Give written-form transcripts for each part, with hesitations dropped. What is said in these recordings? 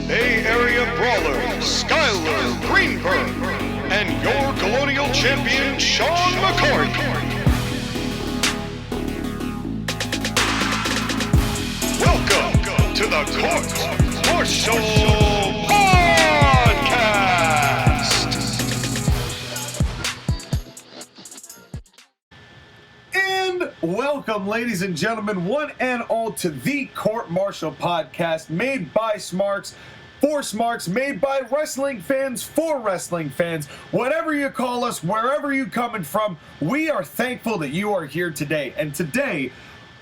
Bay Area Brawler, Skylar Greenberg, and your Colonial Champion, Sean McCourt. Welcome to the Court-Martail Podcast. And welcome, ladies and gentlemen, one and all, to the Court-Martail Podcast, made by Smarks, for Smarks, made by wrestling fans, for wrestling fans. Whatever you call us, wherever you coming from, we are thankful that you are here today. And today,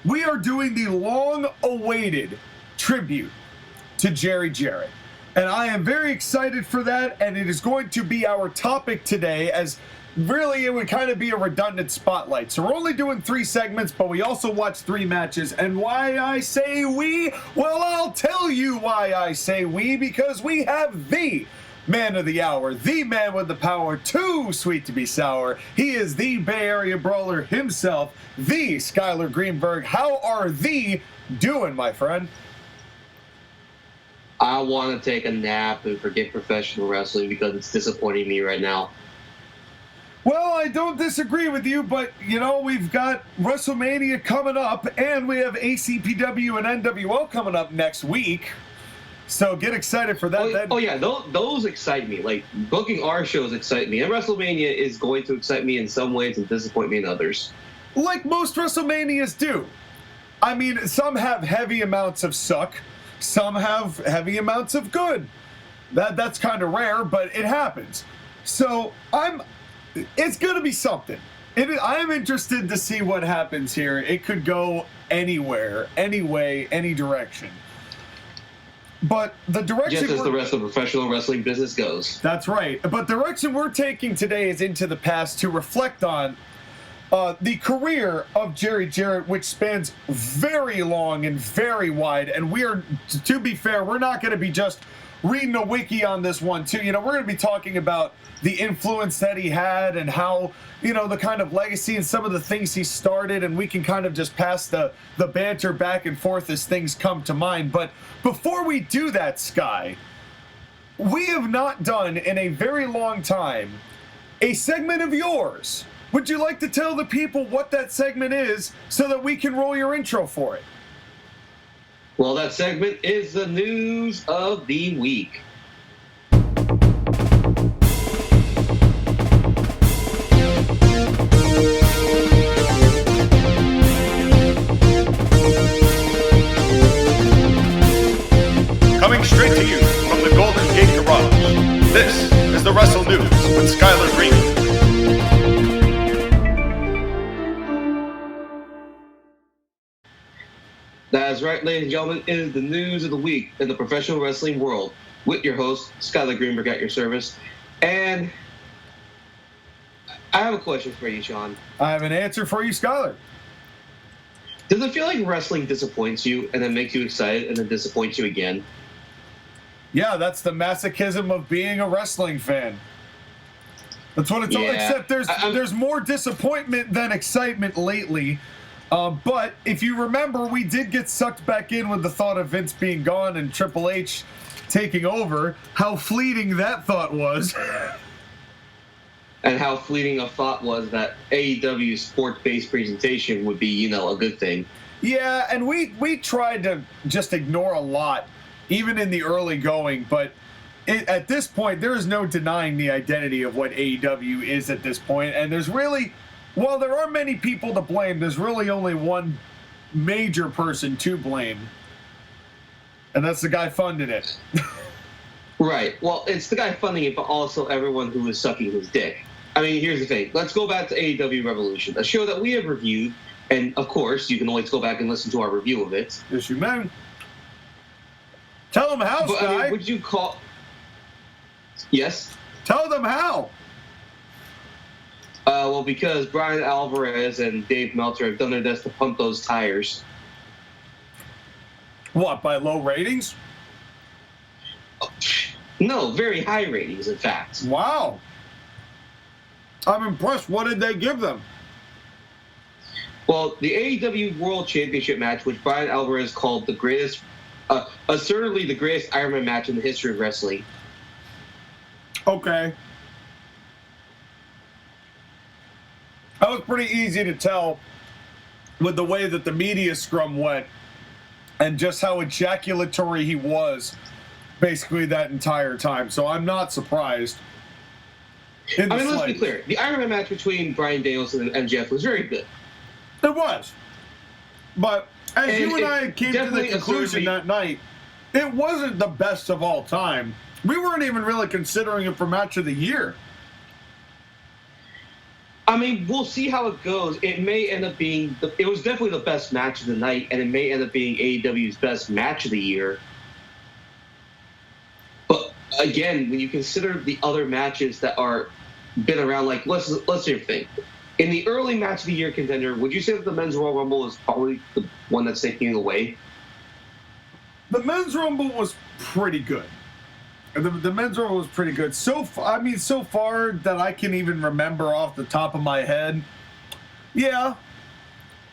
we are doing the long-awaited tribute to Jerry Jarrett. And I am very excited for that, and it is going to be our topic today, as really it would kind of be a redundant spotlight. So we're only doing 3 segments, but we also watched 3 matches. And why I say we? Well, I'll tell you why I say we, because we have the man of the hour, the man with the power, too sweet to be sour. He is the Bay Area Brawler himself, the Skylar Greenberg. How are thee doing, my friend? I want to take a nap and forget professional wrestling because it's disappointing me right now. Well, I don't disagree with you, but, you know, we've got WrestleMania coming up, and we have ACPW and NWO coming up next week. So get excited for that. Oh yeah, those excite me. Like, booking our shows excite me. And WrestleMania is going to excite me in some ways and disappoint me in others. Like most WrestleManias do. I mean, some have heavy amounts of suck. Some have heavy amounts of good. That's kind of rare, but it happens. So it's going to be something. I am interested to see what happens here. It could go anywhere, any way, any direction. But the direction... Just as the rest of the professional wrestling business goes. That's right. But the direction we're taking today is into the past to reflect on the career of Jerry Jarrett, which spans very long and very wide. And we are, to be fair, we're not going to be just reading a wiki on this one, too. You know, we're going to be talking about the influence that he had and how, you know, the kind of legacy and some of the things he started, and we can kind of just pass the banter back and forth as things come to mind. But before we do that, Sky, we have not done in a very long time a segment of yours. Would you like to tell the people what that segment is so that we can roll your intro for it? Well, that segment is the news of the week. Coming straight to you from the Golden Gate Garage, this is the WrestleNews with Skylar Greene. That's right, ladies and gentlemen, it is the news of the week in the professional wrestling world with your host, Skylar Greenberg, at your service. And I have a question for you, Sean. I have an answer for you, Skylar. Does it feel like wrestling disappoints you and then makes you excited and then disappoints you again? Yeah, that's the masochism of being a wrestling fan. That's what it's all. Except there's more disappointment than excitement lately. But if you remember, we did get sucked back in with the thought of Vince being gone and Triple H taking over. How fleeting that thought was. And how fleeting a thought was that AEW's sport-based presentation would be, you know, a good thing. Yeah, and we tried to just ignore a lot, even in the early going, but at this point, there is no denying the identity of what AEW is at this point, and there's really... While there are many people to blame, there's really only one major person to blame, and that's the guy funding it. Right. Well, it's the guy funding it, but also everyone who is sucking his dick. I mean, here's the thing. Let's go back to AEW Revolution, a show that we have reviewed, and, of course, you can always go back and listen to our review of it. Yes, you may. Tell them how, Sky. I mean, would you call... Yes? Tell them how. Well, because Brian Alvarez and Dave Meltzer have done their best to pump those tires. What, by low ratings? No, very high ratings, in fact. Wow. I'm impressed. What did they give them? Well, the AEW World Championship match, which Brian Alvarez called the greatest Assertively the greatest Iron Man match in the history of wrestling. Okay. That was pretty easy to tell with the way that the media scrum went and just how ejaculatory he was basically that entire time. So I'm not surprised. Let's be clear. The Iron Man match between Bryan Danielson and MJF was very good. It was. But as you and I came to the conclusion that night, it wasn't the best of all time. We weren't even really considering it for match of the year. I mean, we'll see how it goes. It may end up being, it was definitely the best match of the night, and it may end up being AEW's best match of the year. But again, when you consider the other matches that are been around, like, let's say thing. In the early match of the year contender, would you say that the Men's Royal Rumble is probably the one that's taking it away? The Men's Rumble was pretty good. The Men's Rumble was pretty good. So far that I can even remember off the top of my head. Yeah,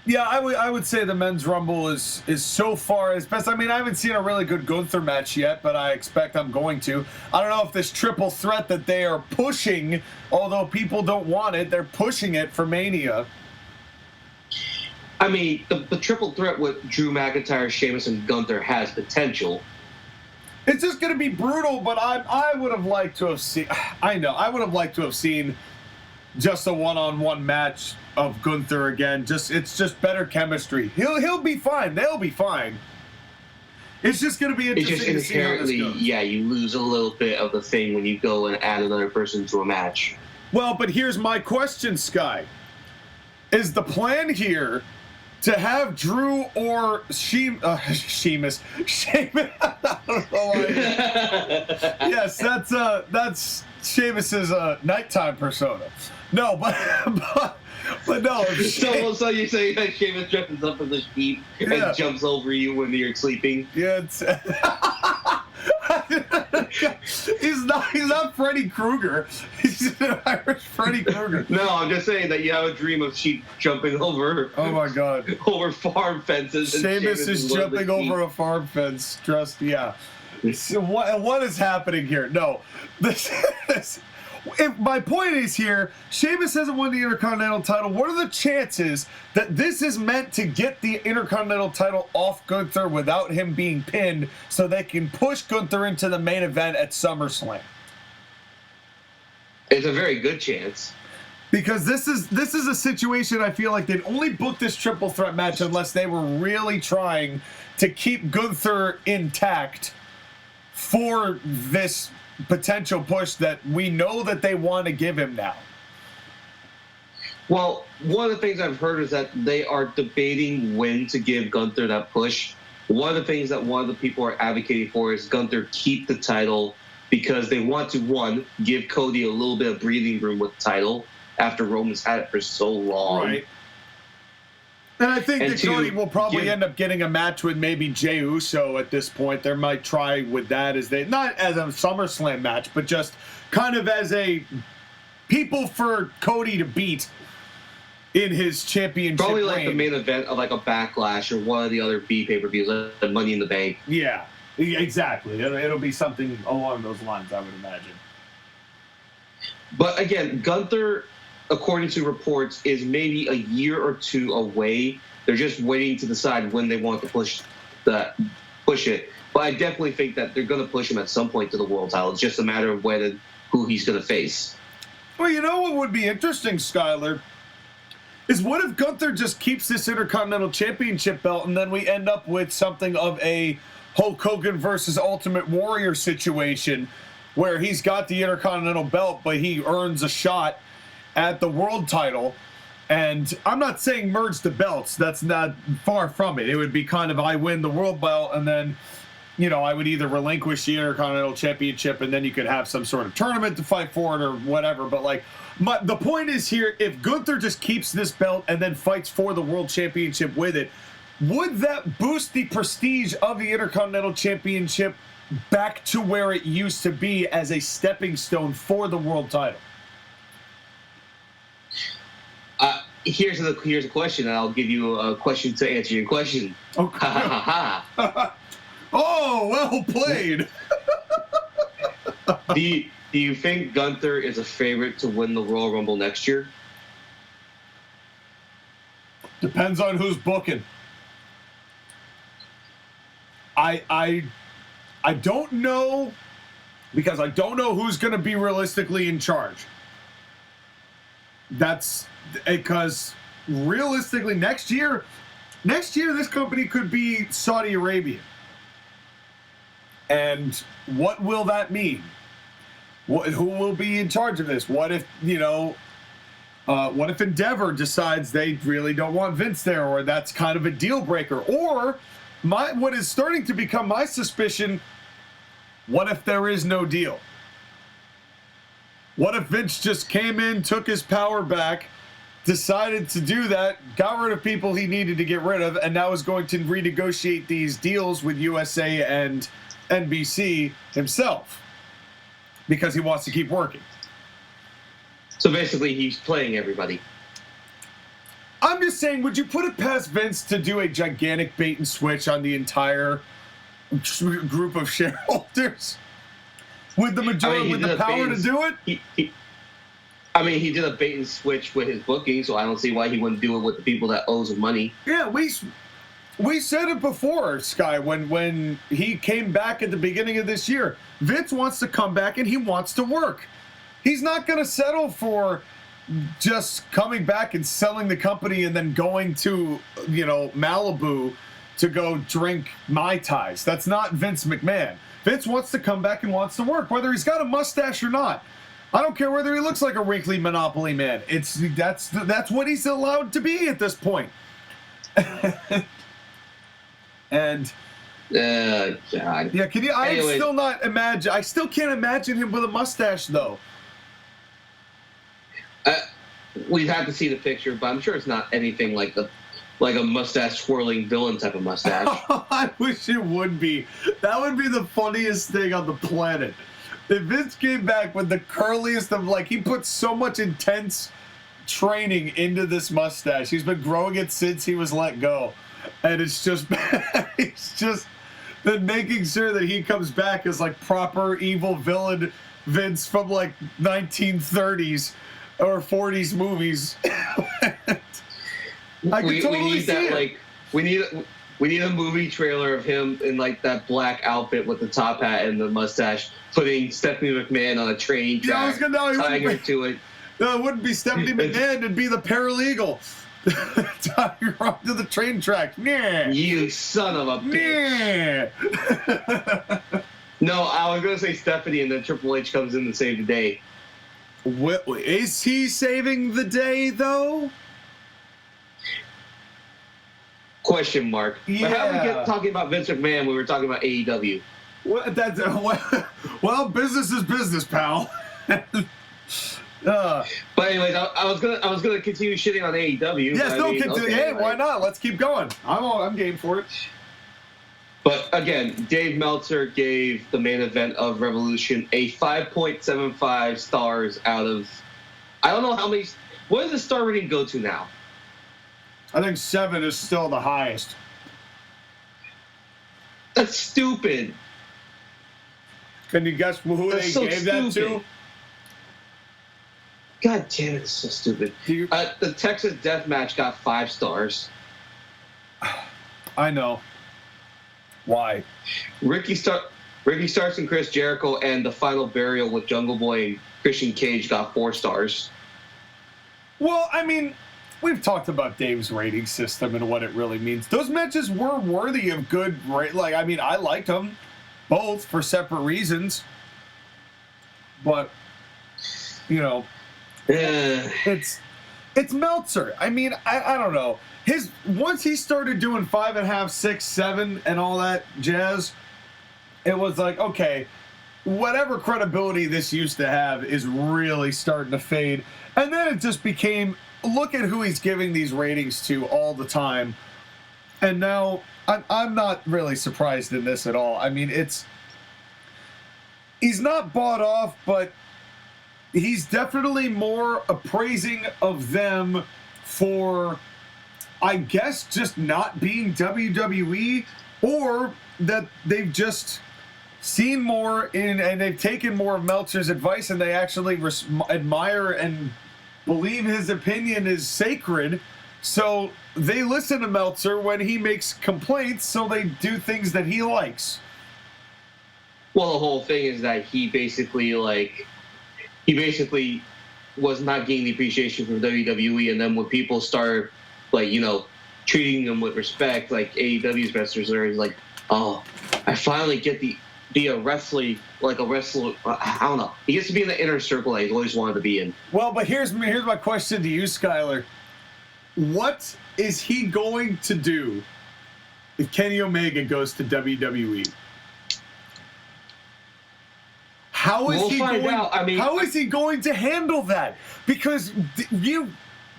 I would say the Men's Rumble is so far as best. I mean, I haven't seen a really good Gunther match yet, but I expect I'm going to. I don't know if this triple threat that they are pushing, although people don't want it, they're pushing it for Mania. I mean, the triple threat with Drew McIntyre, Sheamus, and Gunther has potential. It's just going to be brutal, but I would have liked to have seen. I know I would have liked to have seen just a one-on-one match of Gunther again. It's just better chemistry. He'll be fine. They'll be fine. It's just going to be interesting to see how this goes. Yeah, you lose a little bit of the thing when you go and add another person to a match. Well, but here's my question, Sky. Is the plan here to have Drew or Sheamus? I don't know why. Yes, that's Sheamus's nighttime persona. No, but no. So you're saying that Sheamus dresses up as a sheep and jumps over you when you're sleeping? Yeah. He's not Freddy Krueger. He's an Irish Freddy Krueger. No, I'm just saying that you have a dream of sheep jumping over. Oh my God! Over farm fences. Sheamus is jumping over a farm fence. So what is happening here? No, if my point is here, Sheamus hasn't won the Intercontinental title. What are the chances that this is meant to get the Intercontinental title off Gunther without him being pinned so they can push Gunther into the main event at SummerSlam? It's a very good chance. Because this is a situation I feel like they'd only book this triple threat match unless they were really trying to keep Gunther intact for this potential push that we know that they want to give him now. Well, one of the things I've heard is that they are debating when to give Gunther that push. One of the things that one of the people are advocating for is Gunther keep the title because they want to, one, give Cody a little bit of breathing room with the title after Roman's had it for so long. Right. And I think that Cody will probably end up getting a match with maybe Jey Uso at this point. They might try with that not as a SummerSlam match, but just kind of as a people for Cody to beat in his championship probably like reign. The main event of like a Backlash or one of the other B pay-per-views, like Money in the Bank. Yeah, exactly. It'll be something along those lines, I would imagine. But again, Gunther, according to reports, is maybe a year or two away. They're just waiting to decide when they want to push it. But I definitely think that they're going to push him at some point to the world title. It's just a matter of when and who he's going to face. Well, you know what would be interesting, Skyler, is what if Gunther just keeps this Intercontinental Championship belt and then we end up with something of a Hulk Hogan versus Ultimate Warrior situation where he's got the Intercontinental belt, but he earns a shot at the world title. And I'm not saying merge the belts. That's not far from it. It would be kind of I win the world belt and then, I would either relinquish the Intercontinental Championship and then you could have some sort of tournament to fight for it or whatever. But the point is here, if Gunther just keeps this belt and then fights for the World Championship with it, would that boost the prestige of the Intercontinental Championship back to where it used to be as a stepping stone for the world title? Here's a question, and I'll give you a question to answer your question. Okay. Oh, well played. Do you think Gunther is a favorite to win the Royal Rumble next year? Depends on who's booking. I don't know, because I don't know who's going to be realistically in charge. That's because realistically next year this company could be Saudi Arabia. And what will that mean? Who will be in charge of this? What if, what if Endeavor decides they really don't want Vince there, or that's kind of a deal breaker? Or what is starting to become my suspicion, what if there is no deal? What if Vince just came in, took his power back, decided to do that, got rid of people he needed to get rid of, and now is going to renegotiate these deals with USA and NBC himself because he wants to keep working? So basically, he's playing everybody. I'm just saying, would you put it past Vince to do a gigantic bait and switch on the entire group of shareholders with the majority, with the power to do it? He did a bait and switch with his booking, so I don't see why he wouldn't do it with the people that owes him money. Yeah, we said it before, Sky, when he came back at the beginning of this year. Vince wants to come back and he wants to work. He's not going to settle for just coming back and selling the company and then going to, Malibu to go drink Mai Tais. That's not Vince McMahon. Vince wants to come back and wants to work, whether he's got a mustache or not. I don't care whether he looks like a wrinkly Monopoly man. That's what he's allowed to be at this point. And God. Yeah, can you? Anyways, I still can't imagine him with a mustache, though. We'd have to see the picture, but I'm sure it's not anything like a mustache twirling villain type of mustache. I wish it would be. That would be the funniest thing on the planet. If Vince came back with the curliest of, he put so much intense training into this mustache. He's been growing it since he was let go. And it's just then making sure that he comes back as proper evil villain Vince from 1930s or 40s movies. I could totally see it. We need a movie trailer of him in that black outfit with the top hat and the mustache, putting Stephanie McMahon on a train track, tying her to it. No, it wouldn't be Stephanie McMahon. It'd be the paralegal. Tying her onto the train track. Yeah. You son of a bitch. Yeah. No, I was going to say Stephanie, and then Triple H comes in to save the day. Is he saving the day, though? Question mark. Yeah. But how did we get talking about Vince McMahon when we were talking about AEW? Well, business is business, pal. But anyways, I was gonna continue shitting on AEW. Yeah, still continue. Okay, hey, why not? Let's keep going. I'm game for it. But again, Dave Meltzer gave the main event of Revolution a 5.75 stars out of, I don't know how many. What does the star rating go to now? I think 7 is still the highest. That's stupid. Can you guess who they gave that to? God damn it, it's so stupid. The Texas Death Match got 5 stars. I know. Why? Ricky Starks and Chris Jericho and the Final Burial with Jungle Boy and Christian Cage got 4 stars. Well, we've talked about Dave's rating system and what it really means. Those matches were worthy of good rate. I liked them both for separate reasons. But, it's Meltzer. I don't know. Once he started doing 5.5, 6, 7, and all that jazz, it was okay, whatever credibility this used to have is really starting to fade. And then it just became, look at who he's giving these ratings to all the time. And now I'm not really surprised in this at all. He's not bought off, but he's definitely more appraising of them for, I guess, just not being WWE, or that they've just seen more and they've taken more of Meltzer's advice and they actually admire and believe his opinion is sacred. So they listen to Meltzer when he makes complaints, so they do things that he likes. Well, the whole thing is that he basically was not getting the appreciation from WWE, and then when people start, like, you know, treating them with respect, like AEW's wrestlers are like, oh, I finally get to be a wrestler, like a wrestler. I don't know. He gets to be in the inner circle that he's always wanted to be in. Well, but here's my question to you, Skyler. What is he going to do if Kenny Omega goes to WWE? How is he going to handle that? Because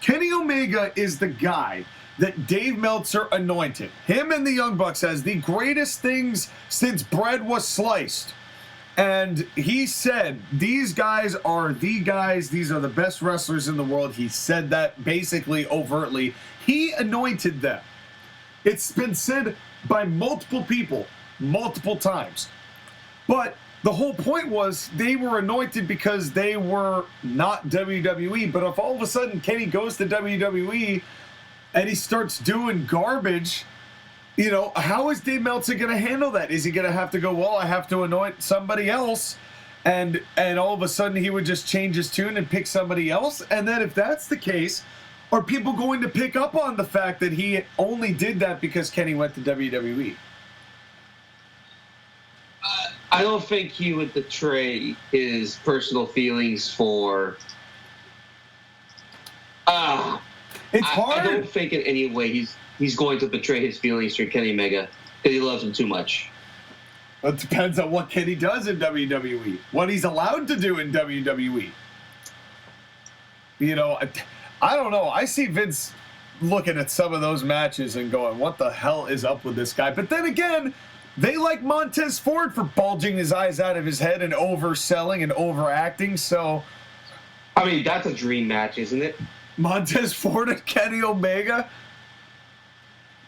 Kenny Omega is the guy that Dave Meltzer anointed him and the Young Bucks as the greatest things since bread was sliced. And he said, these guys are the guys, these are the best wrestlers in the world. He said that basically overtly. He anointed them. It's been said by multiple people, multiple times. But the whole point was they were anointed because they were not WWE. But if all of a sudden Kenny goes to WWE and he starts doing garbage, you know, how is Dave Meltzer going to handle that? Is he going to have to go, well, I have to anoint somebody else, and all of a sudden he would just change his tune and pick somebody else? And then if that's the case, are people going to pick up on the fact that he only did that because Kenny went to WWE? I don't think he would betray his personal feelings for... It's hard. I don't think in any way he's going to betray his feelings for Kenny Omega because he loves him too much. It depends on what Kenny does in WWE, what he's allowed to do in WWE. You know, I don't know. I see Vince looking at some of those matches and going, what the hell is up with this guy? But then again, they like Montez Ford for bulging his eyes out of his head and overselling and overacting. So, I mean, that's a dream match, isn't it? Montez Ford and Kenny Omega?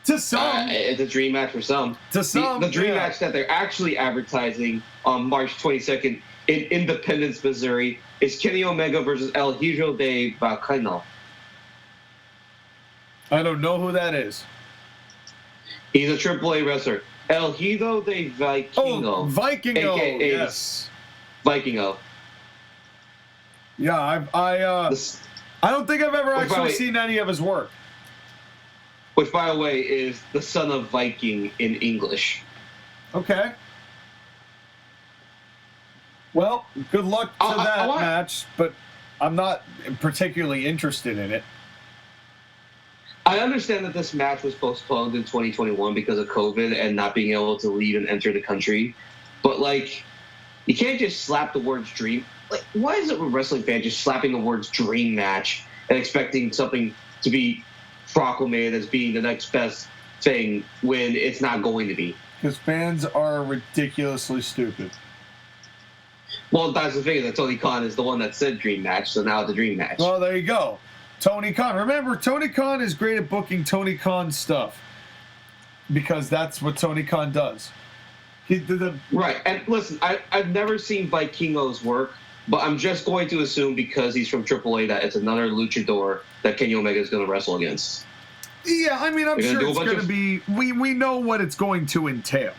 To some. It's a dream match for some. To some. The dream match that they're actually advertising on March 22nd in Independence, Missouri is Kenny Omega versus El Hijo de Vikingo. I don't know who that is. He's a AAA wrestler. El Hijo de Vikingo. Oh, Vikingo, AKA yes. Vikingo. Yeah, I don't think I've ever actually seen any of his work. Which, by the way, is the son of Viking in English. Okay. Well, good luck to that match, but I'm not particularly interested in it. I understand that this match was postponed in 2021 because of COVID and not being able to leave and enter the country. But, like, you can't just slap the words dream. Like, why is it with wrestling fans just slapping the words dream match and expecting something to be proclaimed as being the next best thing when it's not going to be? Because fans are ridiculously stupid. Well, that's the thing, that Tony Khan is the one that said dream match, so now it's a dream match. Well, there you go. Tony Khan. Remember, Tony Khan is great at booking Tony Khan stuff because that's what Tony Khan does. Right, and listen, I've never seen Vikingo's work, but I'm just going to assume because he's from AAA that it's another luchador that Kenny Omega is going to wrestle against. Yeah, I mean, I'm sure it's going to be... We know what it's going to entail.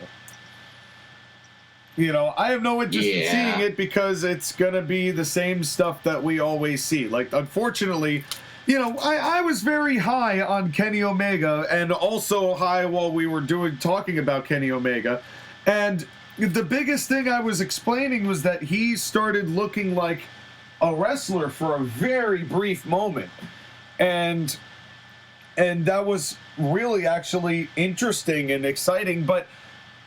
You know, I have no interest in seeing it because it's going to be the same stuff that we always see. Like, unfortunately, you know, I was very high on Kenny Omega and also high while we were talking about Kenny Omega. And the biggest thing I was explaining was that he started looking like a wrestler for a very brief moment. And that was really actually interesting and exciting. But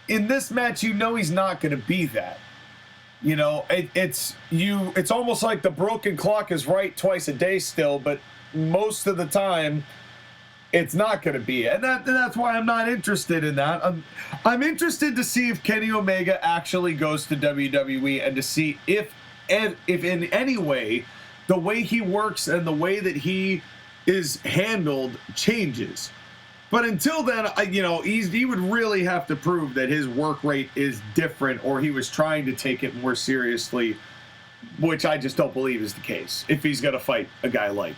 in this match, you know he's not going to be that. You know, it's almost like the broken clock is right twice a day still, but most of the time, it's not going to be. And that's why I'm not interested in that. I'm interested to see if Kenny Omega actually goes to WWE and to see if in any way the way he works and the way that he is handled changes. But until then, he would really have to prove that his work rate is different, or he was trying to take it more seriously, which I just don't believe is the case. If he's going to fight a guy like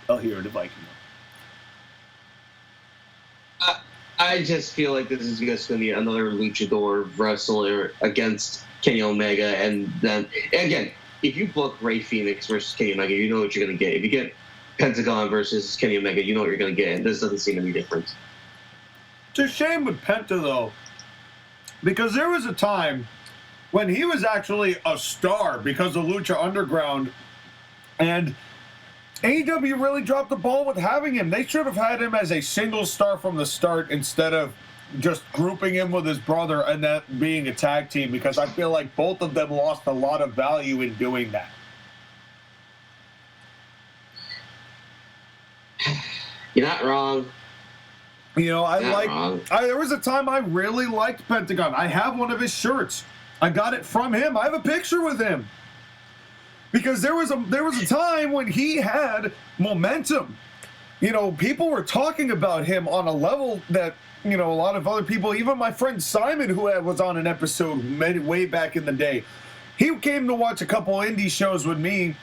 El Hero the Viking. I just feel like this is just going to be another luchador wrestler against Kenny Omega, and then again, if you book Rey Fenix versus Kenny Omega, you know what you're going to get. If you get Pentagon versus Kenny Omega, you know what you're going to get, and this doesn't seem to be different. It's a shame with Penta, though, because there was a time when he was actually a star because of Lucha Underground, and AEW really dropped the ball with having him. They should have had him as a single star from the start instead of just grouping him with his brother and that being a tag team, because I feel like both of them lost a lot of value in doing that. You're not wrong. There was a time I really liked Pentagon. I have one of his shirts. I got it from him. I have a picture with him. Because there was a time when he had momentum. People were talking about him on a level that, a lot of other people, even my friend Simon, who was on an episode way back in the day, he came to watch a couple indie shows with me,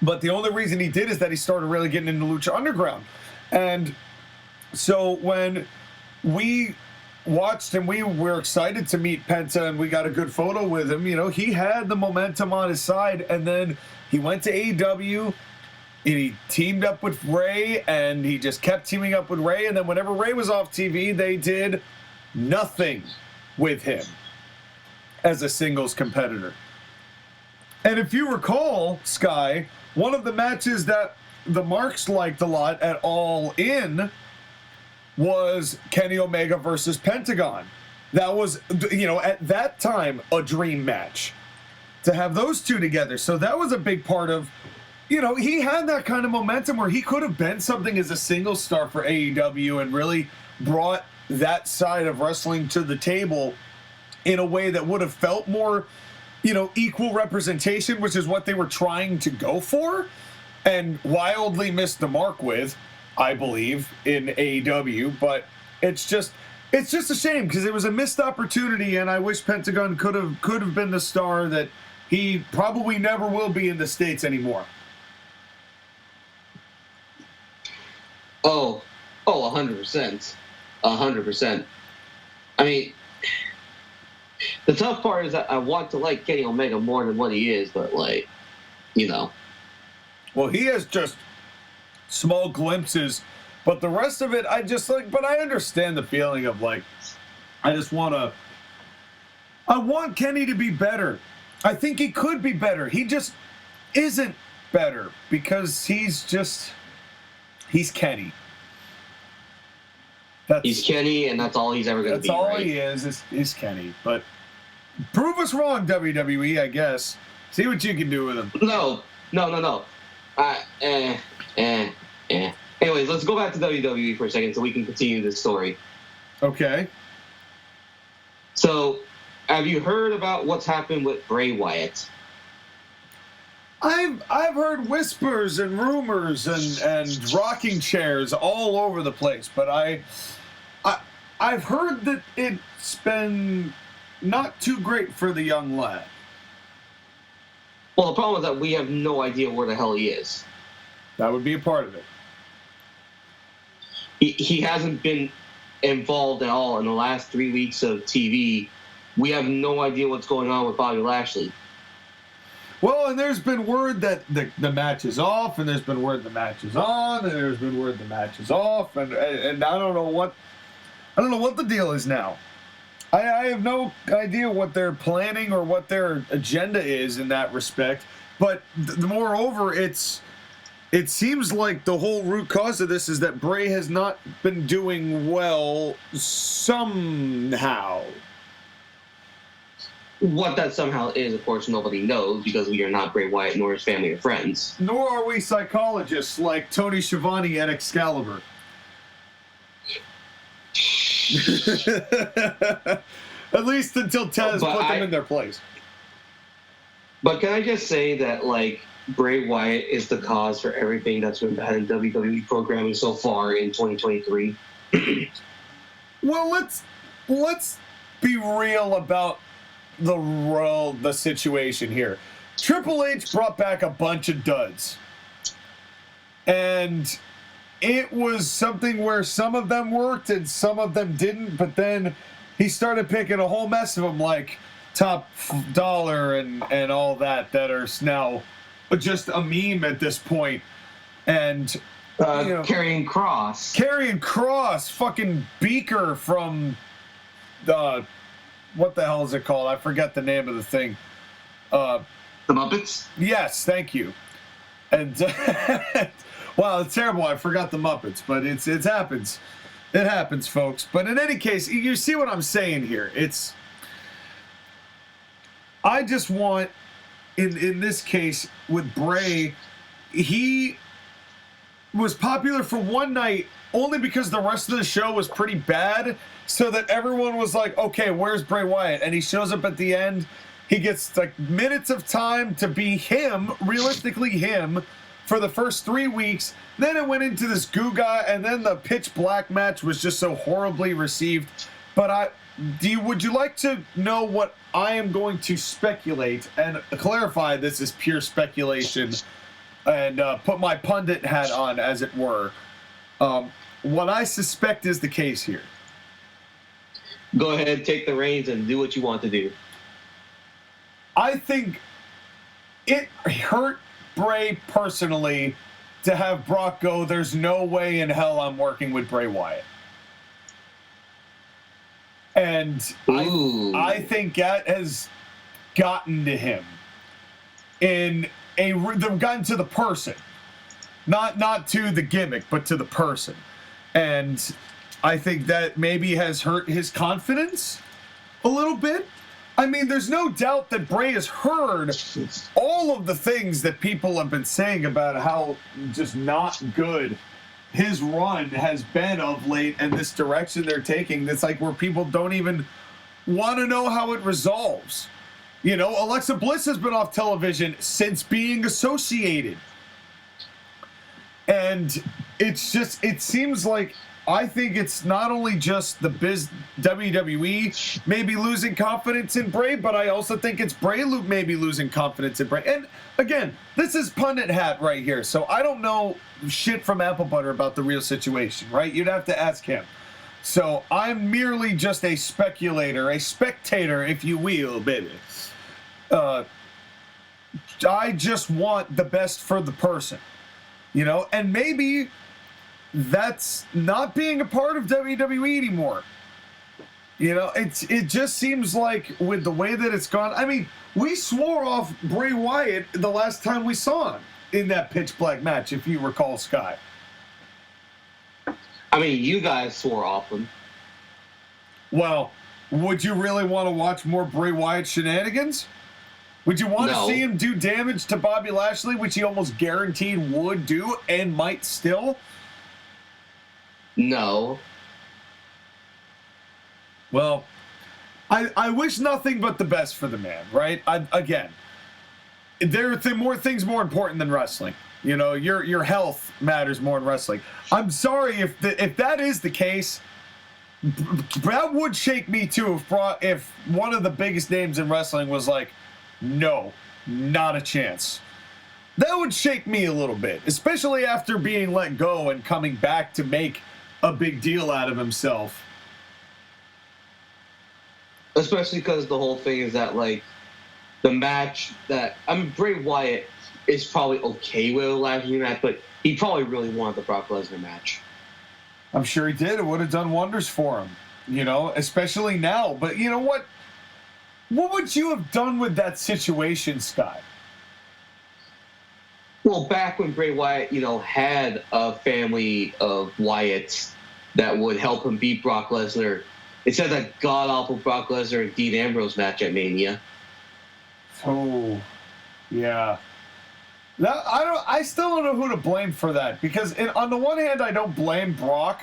but the only reason he did is that he started really getting into Lucha Underground. And so when we watched and we were excited to meet Penta and we got a good photo with him, he had the momentum on his side, and then he went to AEW and he teamed up with Ray, and he just kept teaming up with Ray, and then whenever Ray was off TV, they did nothing with him as a singles competitor. And if you recall, Sky, one of the matches that the Marks liked a lot at All In was Kenny Omega versus Pentagon. That was, at that time, a dream match to have those two together. So that was a big part of, he had that kind of momentum where he could have been something as a single star for AEW and really brought that side of wrestling to the table in a way that would have felt more, equal representation, which is what they were trying to go for, and wildly missed the mark with, I believe, in AEW. But it's just a shame because it was a missed opportunity, and I wish Pentagon could have been the star that he probably never will be in the States anymore. 100%. 100%. I mean, the tough part is that I want to like Kenny Omega more than what he is, but Well, he has just small glimpses, but the rest of it, I just but I understand the feeling of I want Kenny to be better. I think he could be better. He just isn't better because he's Kenny. He's Kenny, and that's all he's ever going to be. That's all right? he is Kenny. But prove us wrong, WWE, I guess. See what you can do with him. No. Anyways, let's go back to WWE for a second so we can continue this story. Okay. So, have you heard about what's happened with Bray Wyatt? I've heard whispers and rumors and rocking chairs all over the place, but I've heard that it's been not too great for the young lad. Well, the problem is that we have no idea where the hell he is. That would be a part of it. He hasn't been involved at all in the last 3 weeks of TV. We have no idea what's going on with Bobby Lashley. Well, and there's been word that the match is off, and there's been word the match is on, and there's been word the match is off, and I don't know what the deal is now. I have no idea what they're planning or what their agenda is in that respect. But moreover, it seems like the whole root cause of this is that Bray has not been doing well somehow. What that somehow is, of course, nobody knows because we are not Bray Wyatt nor his family or friends. Nor are we psychologists like Tony Schiavone at Excalibur. At least until Tez put them in their place. But can I just say that, Bray Wyatt is the cause for everything that's been bad in WWE programming so far in 2023? Well, let's be real about the situation here. Triple H brought back a bunch of duds. And it was something where some of them worked and some of them didn't, but then he started picking a whole mess of them, like Top Dollar and all that are now just a meme at this point. And Karrion Kross, fucking Beaker from what the hell is it called? I forget the name of the thing. The Muppets? Yes, thank you. And wow, it's terrible. I forgot the Muppets, but it happens. It happens, folks. But in any case, you see what I'm saying here. I just want, in this case with Bray, he was popular for one night only because the rest of the show was pretty bad, so that everyone was like, okay, where's Bray Wyatt? And he shows up at the end. He gets like minutes of time to be him, realistically him, for the first 3 weeks. Then it went into this Guga, and then the pitch black match was just so horribly received. But would you like to know what I am going to speculate and clarify? This is pure speculation, and put my pundit hat on, as it were. What I suspect is the case here. Go ahead, take the reins, and do what you want to do. I think it hurt Bray personally to have Brock go, there's no way in hell I'm working with Bray Wyatt. And I think that has gotten to him. They've gotten to the person. Not to the gimmick, but to the person. And I think that maybe has hurt his confidence a little bit. I mean, there's no doubt that Bray has heard all of the things that people have been saying about how just not good his run has been of late, and this direction they're taking. That's like where people don't even want to know how it resolves. You know, Alexa Bliss has been off television since being associated. And it seems like, I think it's not only just the WWE maybe losing confidence in Bray, but I also think it's Bray maybe losing confidence in Bray. And again, this is pundit hat right here, so I don't know shit from apple butter about the real situation, right? You'd have to ask him. So I'm merely just a speculator, a spectator, if you will, baby. I just want the best for the person, you know, and maybe that's not being a part of WWE anymore. You know, it just seems like with the way that it's gone. I mean, we swore off Bray Wyatt the last time we saw him in that pitch black match, if you recall, Sky. I mean, you guys swore off him. Well, would you really want to watch more Bray Wyatt shenanigans? Would you want to see him do damage to Bobby Lashley, which he almost guaranteed would do and might still? No. Well, I wish nothing but the best for the man, right? Again, there are more things more important than wrestling. You know, your health matters more in wrestling. I'm sorry if that is the case. That would shake me too if one of the biggest names in wrestling was like, no, not a chance. That would shake me a little bit, especially after being let go and coming back to make a big deal out of himself. Especially because the whole thing is that, like, the match that, I mean, Bray Wyatt is probably okay with a Lashley match, but he probably really wanted the Brock Lesnar match. I'm sure he did. It would have done wonders for him, you know, especially now. But you know what? What would you have done with that situation, Scott? Well, back when Bray Wyatt, you know, had a family of Wyatts that would help him beat Brock Lesnar, instead of that god-awful Brock Lesnar and Dean Ambrose match at Mania. Oh, yeah. Now, I still don't know who to blame for that, because on the one hand, I don't blame Brock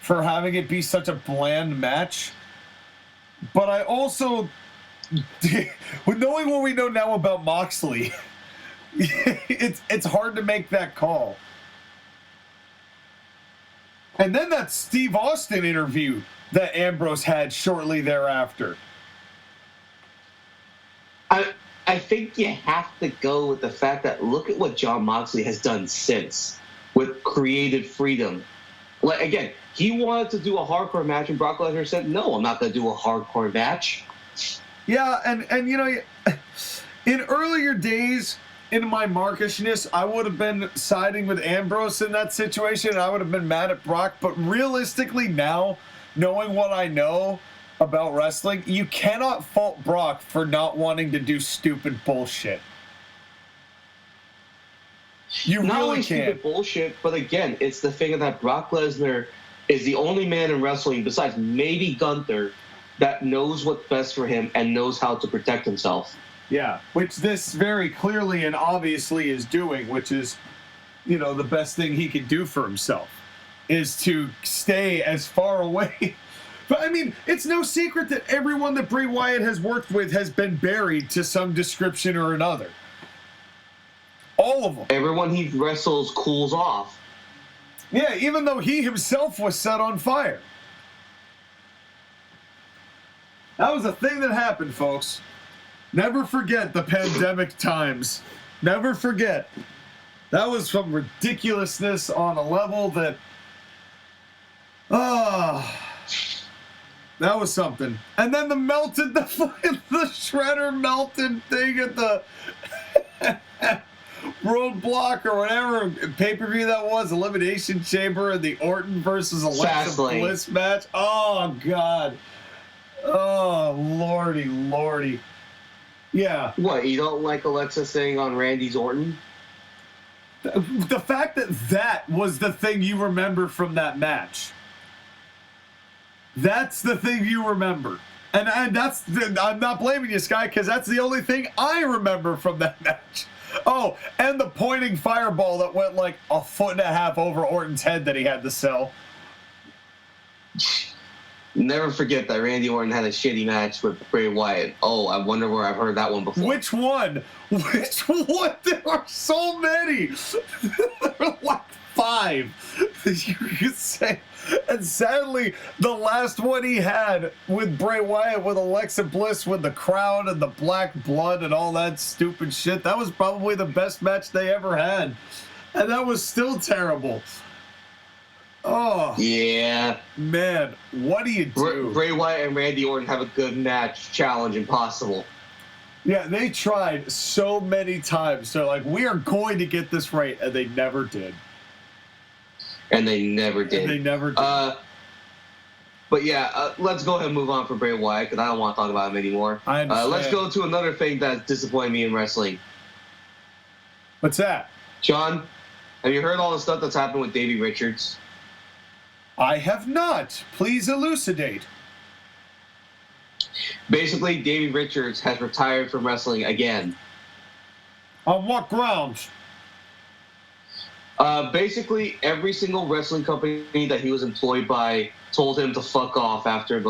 for having it be such a bland match, but I also, with knowing what we know now about Moxley, it's hard to make that call. And then that Steve Austin interview that Ambrose had shortly thereafter. I think you have to go with the fact that look at what Jon Moxley has done since with creative freedom. Like, again, he wanted to do a hardcore match, and Brock Lesnar said, no, I'm not going to do a hardcore match. Yeah, and you know, in earlier days, in my markishness, I would have been siding with Ambrose in that situation, and I would have been mad at Brock. But realistically now, knowing what I know about wrestling, you cannot fault Brock for not wanting to do stupid bullshit. You Not really only can't. stupid bullshit, but again, it's the thing that Brock Lesnar is the only man in wrestling, besides maybe Gunther, that knows what's best for him and knows how to protect himself. Yeah, which this very clearly and obviously is doing, which is, you know, the best thing he could do for himself is to stay as far away. But I mean, it's no secret that everyone that Bray Wyatt has worked with has been buried to some description or another. All of them. Everyone he wrestles cools off. Yeah, even though he himself was set on fire. That was a thing that happened, folks. Never forget the pandemic times. Never forget. That was some ridiculousness on a level that... that was something. And then the shredder melted thing at the roadblock or whatever pay-per-view that was, Elimination Chamber, and the Orton versus Alexa Bliss match. Oh, God. Oh, lordy. Yeah. What, you don't like Alexa saying on Randy's Orton? The fact that was the thing you remember from that match. That's the thing you remember. And I'm not blaming you, Sky, because that's the only thing I remember from that match. Oh, and the pointing fireball that went like a foot and a half over Orton's head that he had to sell. Never forget that Randy Orton had a shitty match with Bray Wyatt. Oh, I wonder where I've heard that one before. Which one? There are so many. There are like 5 you could say. And sadly, the last one he had with Bray Wyatt, with Alexa Bliss, with the crowd and the black blood and all that stupid shit, that was probably the best match they ever had. And that was still terrible. Oh. Yeah. Man, what do you do? Bray Wyatt and Randy Orton have a good match. Challenge impossible. Yeah, they tried so many times. They're like, we are going to get this right, and they never did. And they never did. But yeah, let's go ahead and move on from Bray Wyatt, because I don't want to talk about him anymore. I understand. Let's go to another thing that's disappointed me in wrestling. What's that? John, have you heard all the stuff that's happened with Davey Richards? I have not. Please elucidate. Basically, Davey Richards has retired from wrestling again. On what grounds? Basically, every single wrestling company that he was employed by told him to fuck off after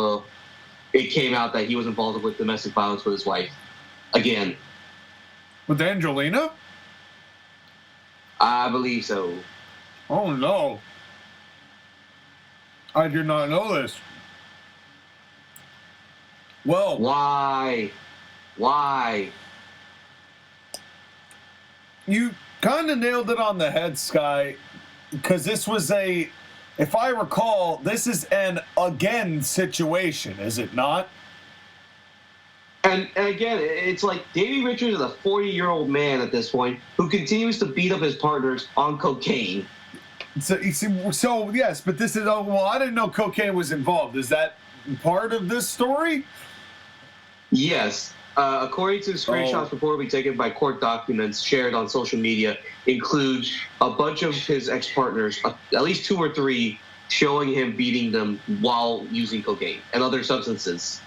it came out that he was involved with domestic violence with his wife. Again. With Angelina? I believe so. Oh, no. I did not know this. Well... Why? You kind of nailed it on the head, Sky, because this was if I recall, this is an again situation, is it not? And again, it's like Davey Richards is a 40-year-old man at this point who continues to beat up his partners on cocaine. So yes, but this is, I didn't know cocaine was involved. Is that part of this story? Yes. According to screenshots reportedly taken by court documents shared on social media, include a bunch of his ex-partners, at least 2 or 3, showing him beating them while using cocaine and other substances.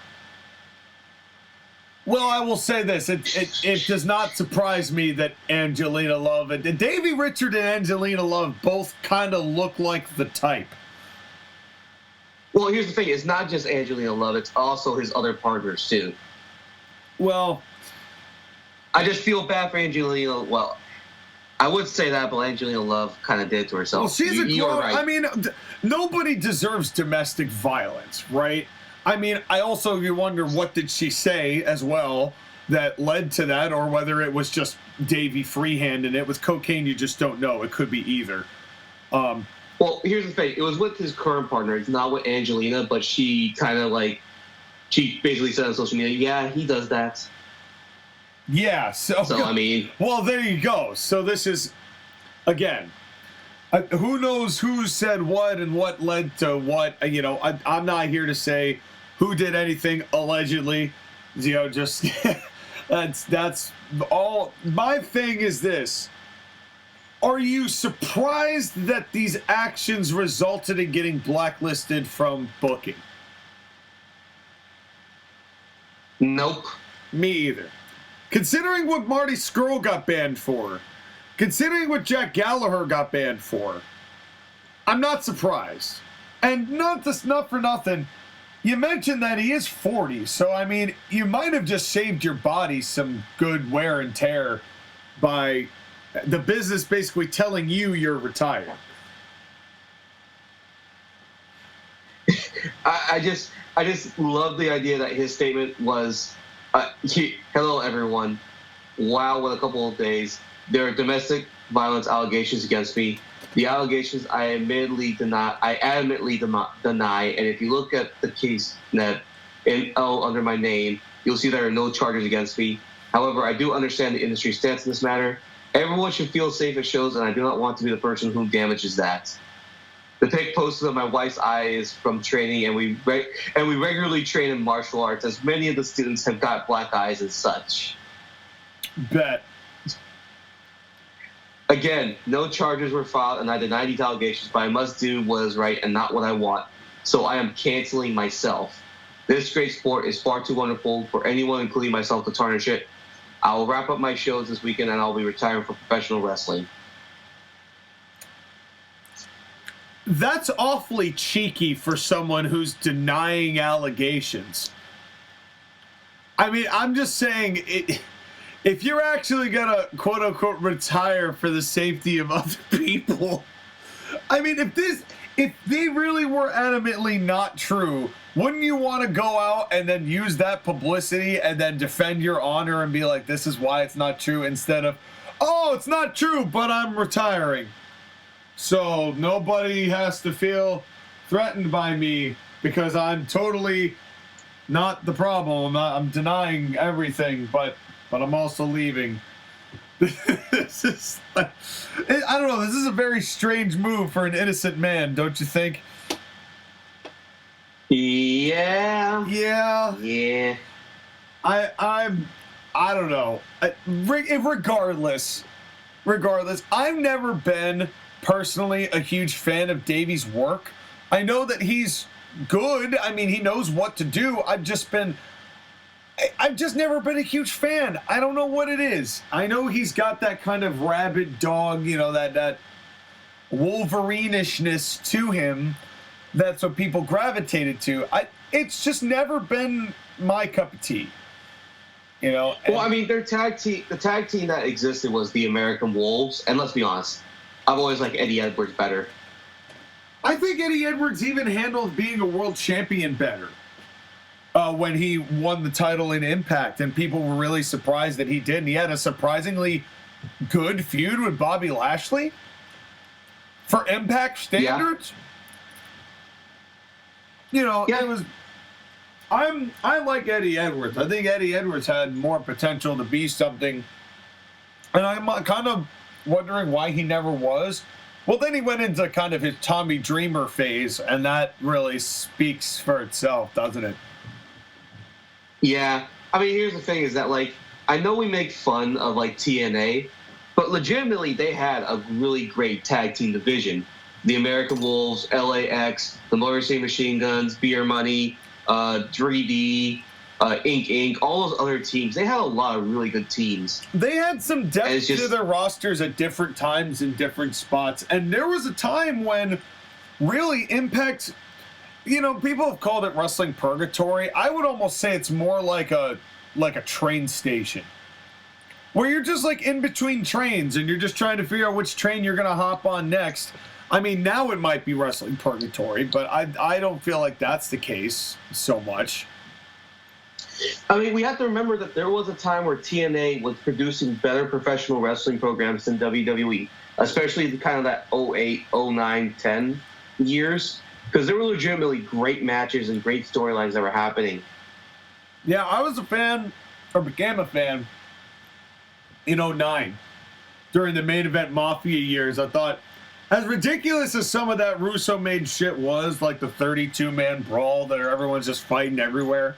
Well, I will say this. It does not surprise me that Angelina Love and Davey Richards and Angelina Love both kind of look like the type. Well, here's the thing. It's not just Angelina Love. It's also his other partners, too. Well, I just feel bad for Angelina. Well, I would say that, but Angelina Love kind of did it to herself. Well, she's a you're grown. right. I mean, nobody deserves domestic violence, right? I mean, you wonder what did she say as well that led to that, or whether it was just Davey freehanding it. With cocaine, you just don't know. It could be either. Well, here's the thing. It was with his current partner. It's not with Angelina, but she kind of she basically said on social media, yeah, he does that. Yeah, so I mean... Well, there you go. So this is, again, who knows who said what and what led to what. I'm not here to say who did anything allegedly. Just that's all. My thing is this. Are you surprised that these actions resulted in getting blacklisted from booking? Nope. Me either. Considering what Marty Scurll got banned for, considering what Jack Gallagher got banned for, I'm not surprised. And not for nothing, you mentioned that he is 40, so I mean, you might have just saved your body some good wear and tear by the business basically telling you you're retired. I just love the idea that his statement was, hello everyone, wow, what a couple of days. There are domestic violence allegations against me. The allegations I admittedly deny, and if you look at the case net in under my name, you'll see there are no charges against me. However, I do understand the industry stance in this matter. Everyone should feel safe at shows, and I do not want to be the person who damages that. The pic posted of my wife's eyes from training, and we regularly train in martial arts, as many of the students have got black eyes and such. Bet. Again, no charges were filed, and I deny these allegations, but I must do what is right and not what I want. So I am canceling myself. This great sport is far too wonderful for anyone, including myself, to tarnish it. I will wrap up my shows this weekend, and I'll be retiring from professional wrestling. That's awfully cheeky for someone who's denying allegations. I mean, I'm just saying, if you're actually gonna quote-unquote retire for the safety of other people, I mean, if they really were adamantly not true, wouldn't you want to go out and then use that publicity and then defend your honor and be like, this is why it's not true, instead of, oh, it's not true, but I'm retiring. So nobody has to feel threatened by me because I'm totally not the problem. I'm denying everything, but I'm also leaving. This is, I don't know. This is a very strange move for an innocent man, don't you think? Yeah. Yeah. I don't know. Regardless, I've never been personally a huge fan of Davey's work. I know that he's good. I mean, he knows what to do. I've just never been a huge fan. I don't know what it is. I know he's got that kind of rabid dog, that Wolverine-ishness to him. That's what people gravitated to. It's just never been my cup of tea. Well, I mean, the tag team that existed was the American Wolves, and let's be honest, I've always liked Eddie Edwards better. I think Eddie Edwards even handled being a world champion better when he won the title in Impact, and people were really surprised that he did. And he had a surprisingly good feud with Bobby Lashley for Impact standards. Yeah. It was. I like Eddie Edwards. I think Eddie Edwards had more potential to be something, and I'm kind of wondering why he never was. Well, then he went into kind of his Tommy Dreamer phase, and that really speaks for itself, doesn't it? Yeah. I mean, here's the thing is that, I know we make fun of, TNA, but legitimately they had a really great tag team division. The American Wolves, LAX, the Motor City Machine Guns, Beer Money, 3D, Inc., all those other teams. They had a lot of really good teams. They had some depth to their rosters at different times in different spots. And there was a time when really Impact, people have called it wrestling purgatory. I would almost say it's more like a train station. where you're just like in between trains and you're just trying to figure out which train you're going to hop on next. I mean, now it might be wrestling purgatory, but I don't feel like that's the case so much. I mean, we have to remember that there was a time where TNA was producing better professional wrestling programs than WWE, especially the kind of that 08, 09, 10 years, because there were legitimately great matches and great storylines that were happening. Yeah, I was a fan, or became a fan, in 09. During the main event Mafia years, I thought, as ridiculous as some of that Russo-made shit was, like the 32-man brawl that everyone's just fighting everywhere,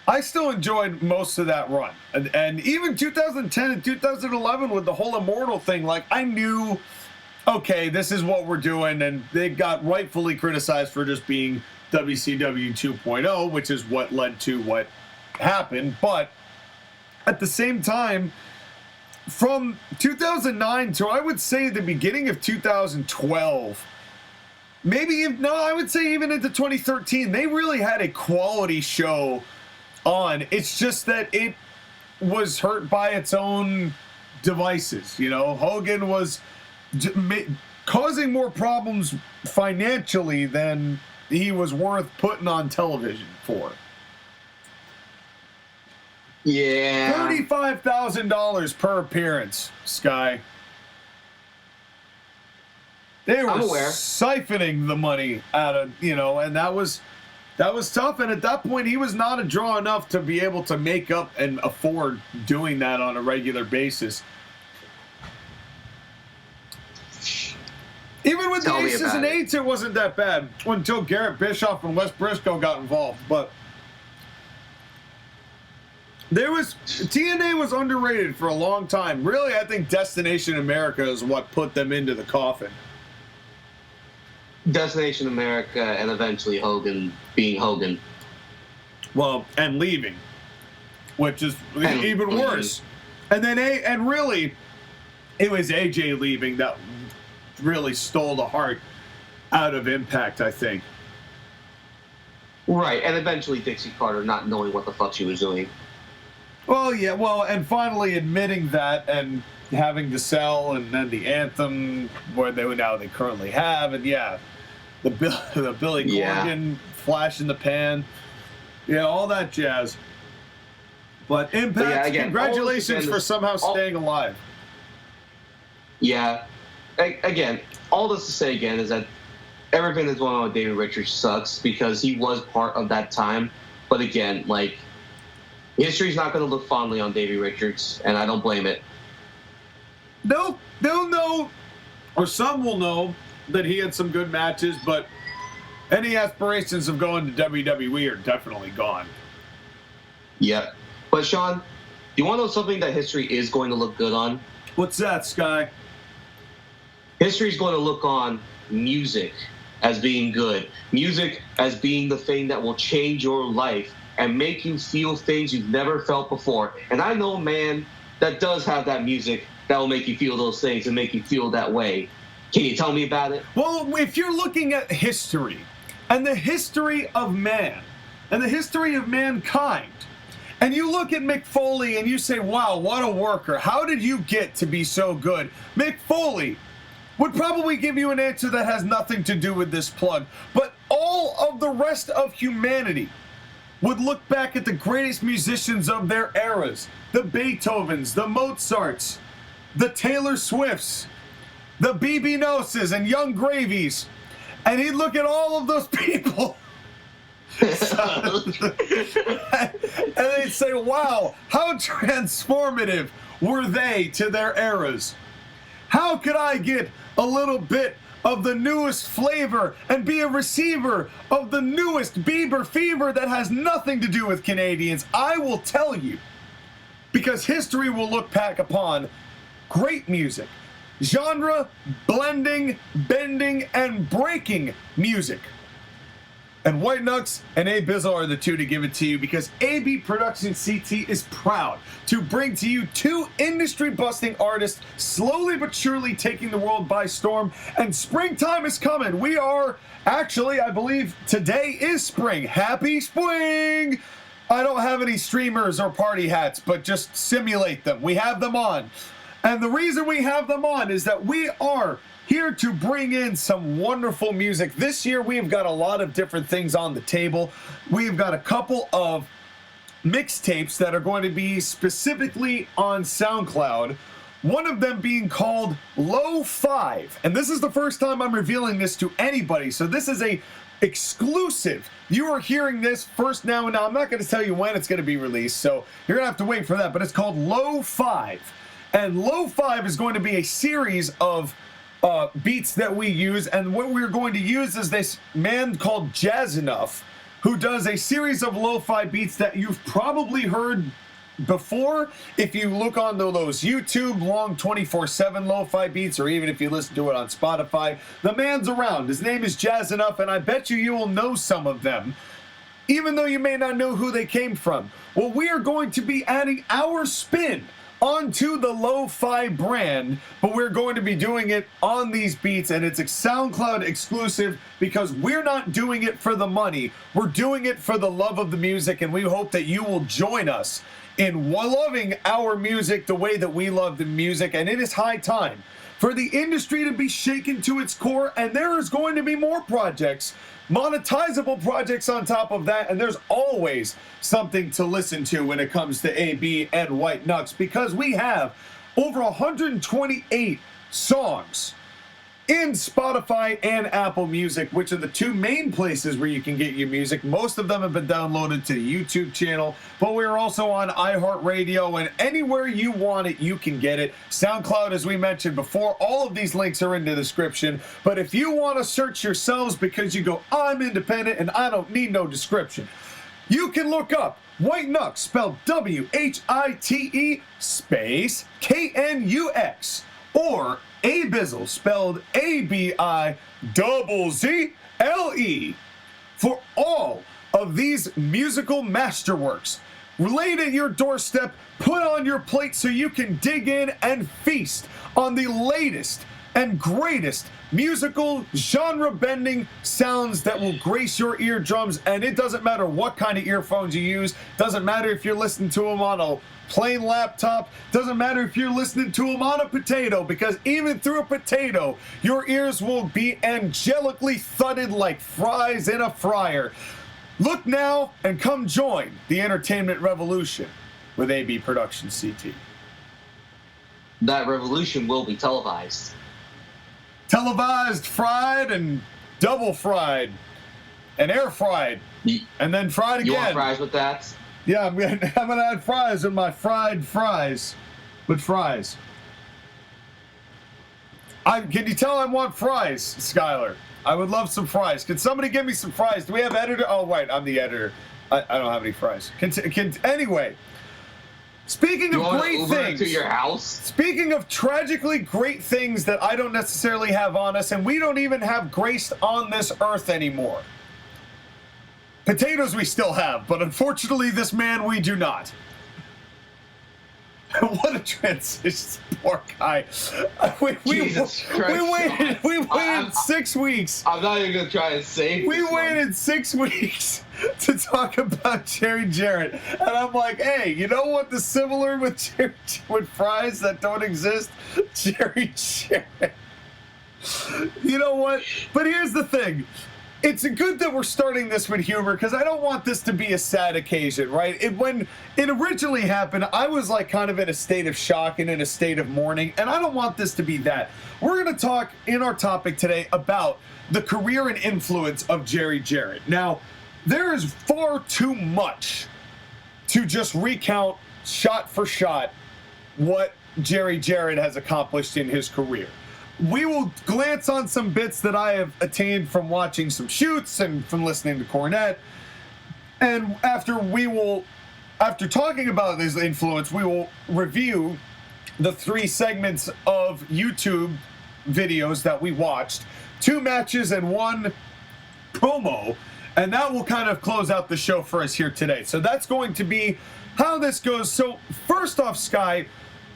I still enjoyed most of that run. And even 2010 and 2011 with the whole Immortal thing, like, I knew, okay, this is what we're doing, and they got rightfully criticized for just being WCW 2.0, which is what led to what happened. But at the same time, from 2009 to, I would say, the beginning of 2012, I would say even into 2013, they really had a quality show on. It's just that it was hurt by its own devices. You know, Hogan was causing more problems financially than he was worth putting on television for. Yeah. $35,000 per appearance, Sky. They were siphoning the money out of, and that was tough. And at that point, he was not a draw enough to be able to make up and afford doing that on a regular basis. Even with the Aces and Eights, it wasn't that bad until Garrett Bischoff and Wes Briscoe got involved. But TNA was underrated for a long time. Really, I think Destination America is what put them into the coffin. Destination America, and eventually Hogan being Hogan. Well, and leaving, which is even worse. And then really, it was AJ leaving that really stole the heart out of Impact, I think. Right, and eventually Dixie Carter not knowing what the fuck she was doing. Well, yeah, and finally admitting that and having to sell, and then the Anthem where they currently have, and the Billy Corgan flash in the pan, all that jazz. But Impact, congratulations for somehow staying alive. Yeah, again, all this to say again is that everything that's going on with Davey Richards sucks because he was part of that time. But again, like, history's not going to look fondly on Davey Richards, and I don't blame it. They'll know, or some will know, that he had some good matches, but any aspirations of going to WWE are definitely gone. Yep. But Sean, do you want to know something that history is going to look good on? What's that, Sky? History's going to look on music as being good. Music as being the thing that will change your life and make you feel things you've never felt before. And I know a man that does have that music that will make you feel those things and make you feel that way. Can you tell me about it? Well, if you're looking at history and the history of man and the history of mankind, and you look at Mick Foley and you say, wow, what a worker. How did you get to be so good? Mick Foley would probably give you an answer that has nothing to do with this plug. But all of the rest of humanity would look back at the greatest musicians of their eras. The Beethovens, the Mozarts, the Taylor Swifts, the B.B. Noses and Young Gravies. And he'd look at all of those people and they'd say, wow, how transformative were they to their eras? How could I get a little bit of the newest flavor and be a receiver of the newest Bieber fever that has nothing to do with Canadians? I will tell you, because history will look back upon great music, genre, blending, bending, and breaking music. And White Knux and Abizzle are the two to give it to you, because AB Productions CT is proud to bring to you two industry-busting artists slowly but surely taking the world by storm. And springtime is coming. We are actually, I believe today is spring. Happy spring! I don't have any streamers or party hats, but just simulate them. We have them on. And the reason we have them on is that we are here to bring in some wonderful music. This year, we've got a lot of different things on the table. We've got a couple of mixtapes that are going to be specifically on SoundCloud. One of them being called Low 5. And this is the first time I'm revealing this to anybody. So this is a exclusive. You are hearing this first now and now. I'm not going to tell you when it's going to be released, so you're going to have to wait for that. But it's called Low 5. And Low 5 is going to be a series of beats that we use. And what we're going to use is this man called Jazz Enough, who does a series of lo-fi beats that you've probably heard before if you look on those YouTube long 24/7 lo-fi beats, or even if you listen to it on Spotify. The man's around. His name is Jazz Enough, and I bet you will know some of them, even though you may not know who they came from. Well, we are going to be adding our spin onto the lo-fi brand, but we're going to be doing it on these beats, and it's a SoundCloud exclusive because we're not doing it for the money. We're doing it for the love of the music, and we hope that you will join us in loving our music the way that we love the music. And it is high time for the industry to be shaken to its core, and there is going to be more projects, monetizable projects on top of that, and there's always something to listen to when it comes to AB and White Knux, because we have over 128 songs in Spotify and Apple Music, which are the two main places where you can get your music. Most of them have been downloaded to the YouTube channel, but we're also on iHeartRadio, and anywhere you want it, you can get it. SoundCloud, as we mentioned before, all of these links are in the description, but if you want to search yourselves because you go, I'm independent and I don't need no description, you can look up White Knux, spelled W-H-I-T-E space K-N-U-X, or Abizzle, spelled A-B-I-Z-Z-L-E, for all of these musical masterworks laid at your doorstep, put on your plate so you can dig in and feast on the latest and greatest musical genre-bending sounds that will grace your eardrums. And it doesn't matter what kind of earphones you use, doesn't matter if you're listening to them on a plain laptop, doesn't matter if you're listening to them on a potato, because even through a potato, your ears will be angelically thudded like fries in a fryer. Look now and come join the entertainment revolution with AB Production CT. That revolution will be televised. Televised, fried, and double fried, and air fried, and then fried again. You want fries with that? Yeah, I'm gonna add fries in my fried fries with fries. Can you tell I want fries, Skylar? I would love some fries. Can somebody give me some fries? Do we have editor? Oh, wait, I'm the editor. I don't have any fries. Anyway, speaking of great things, to your house. Speaking of tragically great things that I don't necessarily have on us, and we don't even have graced on this earth anymore. Potatoes we still have, but unfortunately this man we do not. What a transition, poor guy. We waited 6 weeks. I'm not even gonna try and save. We waited 6 weeks to talk about Jerry Jarrett, and I'm like, hey, you know what? The similar with fries that don't exist, Jerry Jarrett. You know what? But here's the thing. It's good that we're starting this with humor, because I don't want this to be a sad occasion, right? When it originally happened, I was like kind of in a state of shock and in a state of mourning, and I don't want this to be that. We're going to talk in our topic today about the career and influence of Jerry Jarrett. Now, there is far too much to just recount shot for shot what Jerry Jarrett has accomplished in his career. We will glance on some bits that I have attained from watching some shoots and from listening to Cornette. And after talking about his influence, we will review the 3 segments of YouTube videos that we watched, 2 matches and 1 promo, and that will kind of close out the show for us here today. So that's going to be how this goes. So first off, Sky,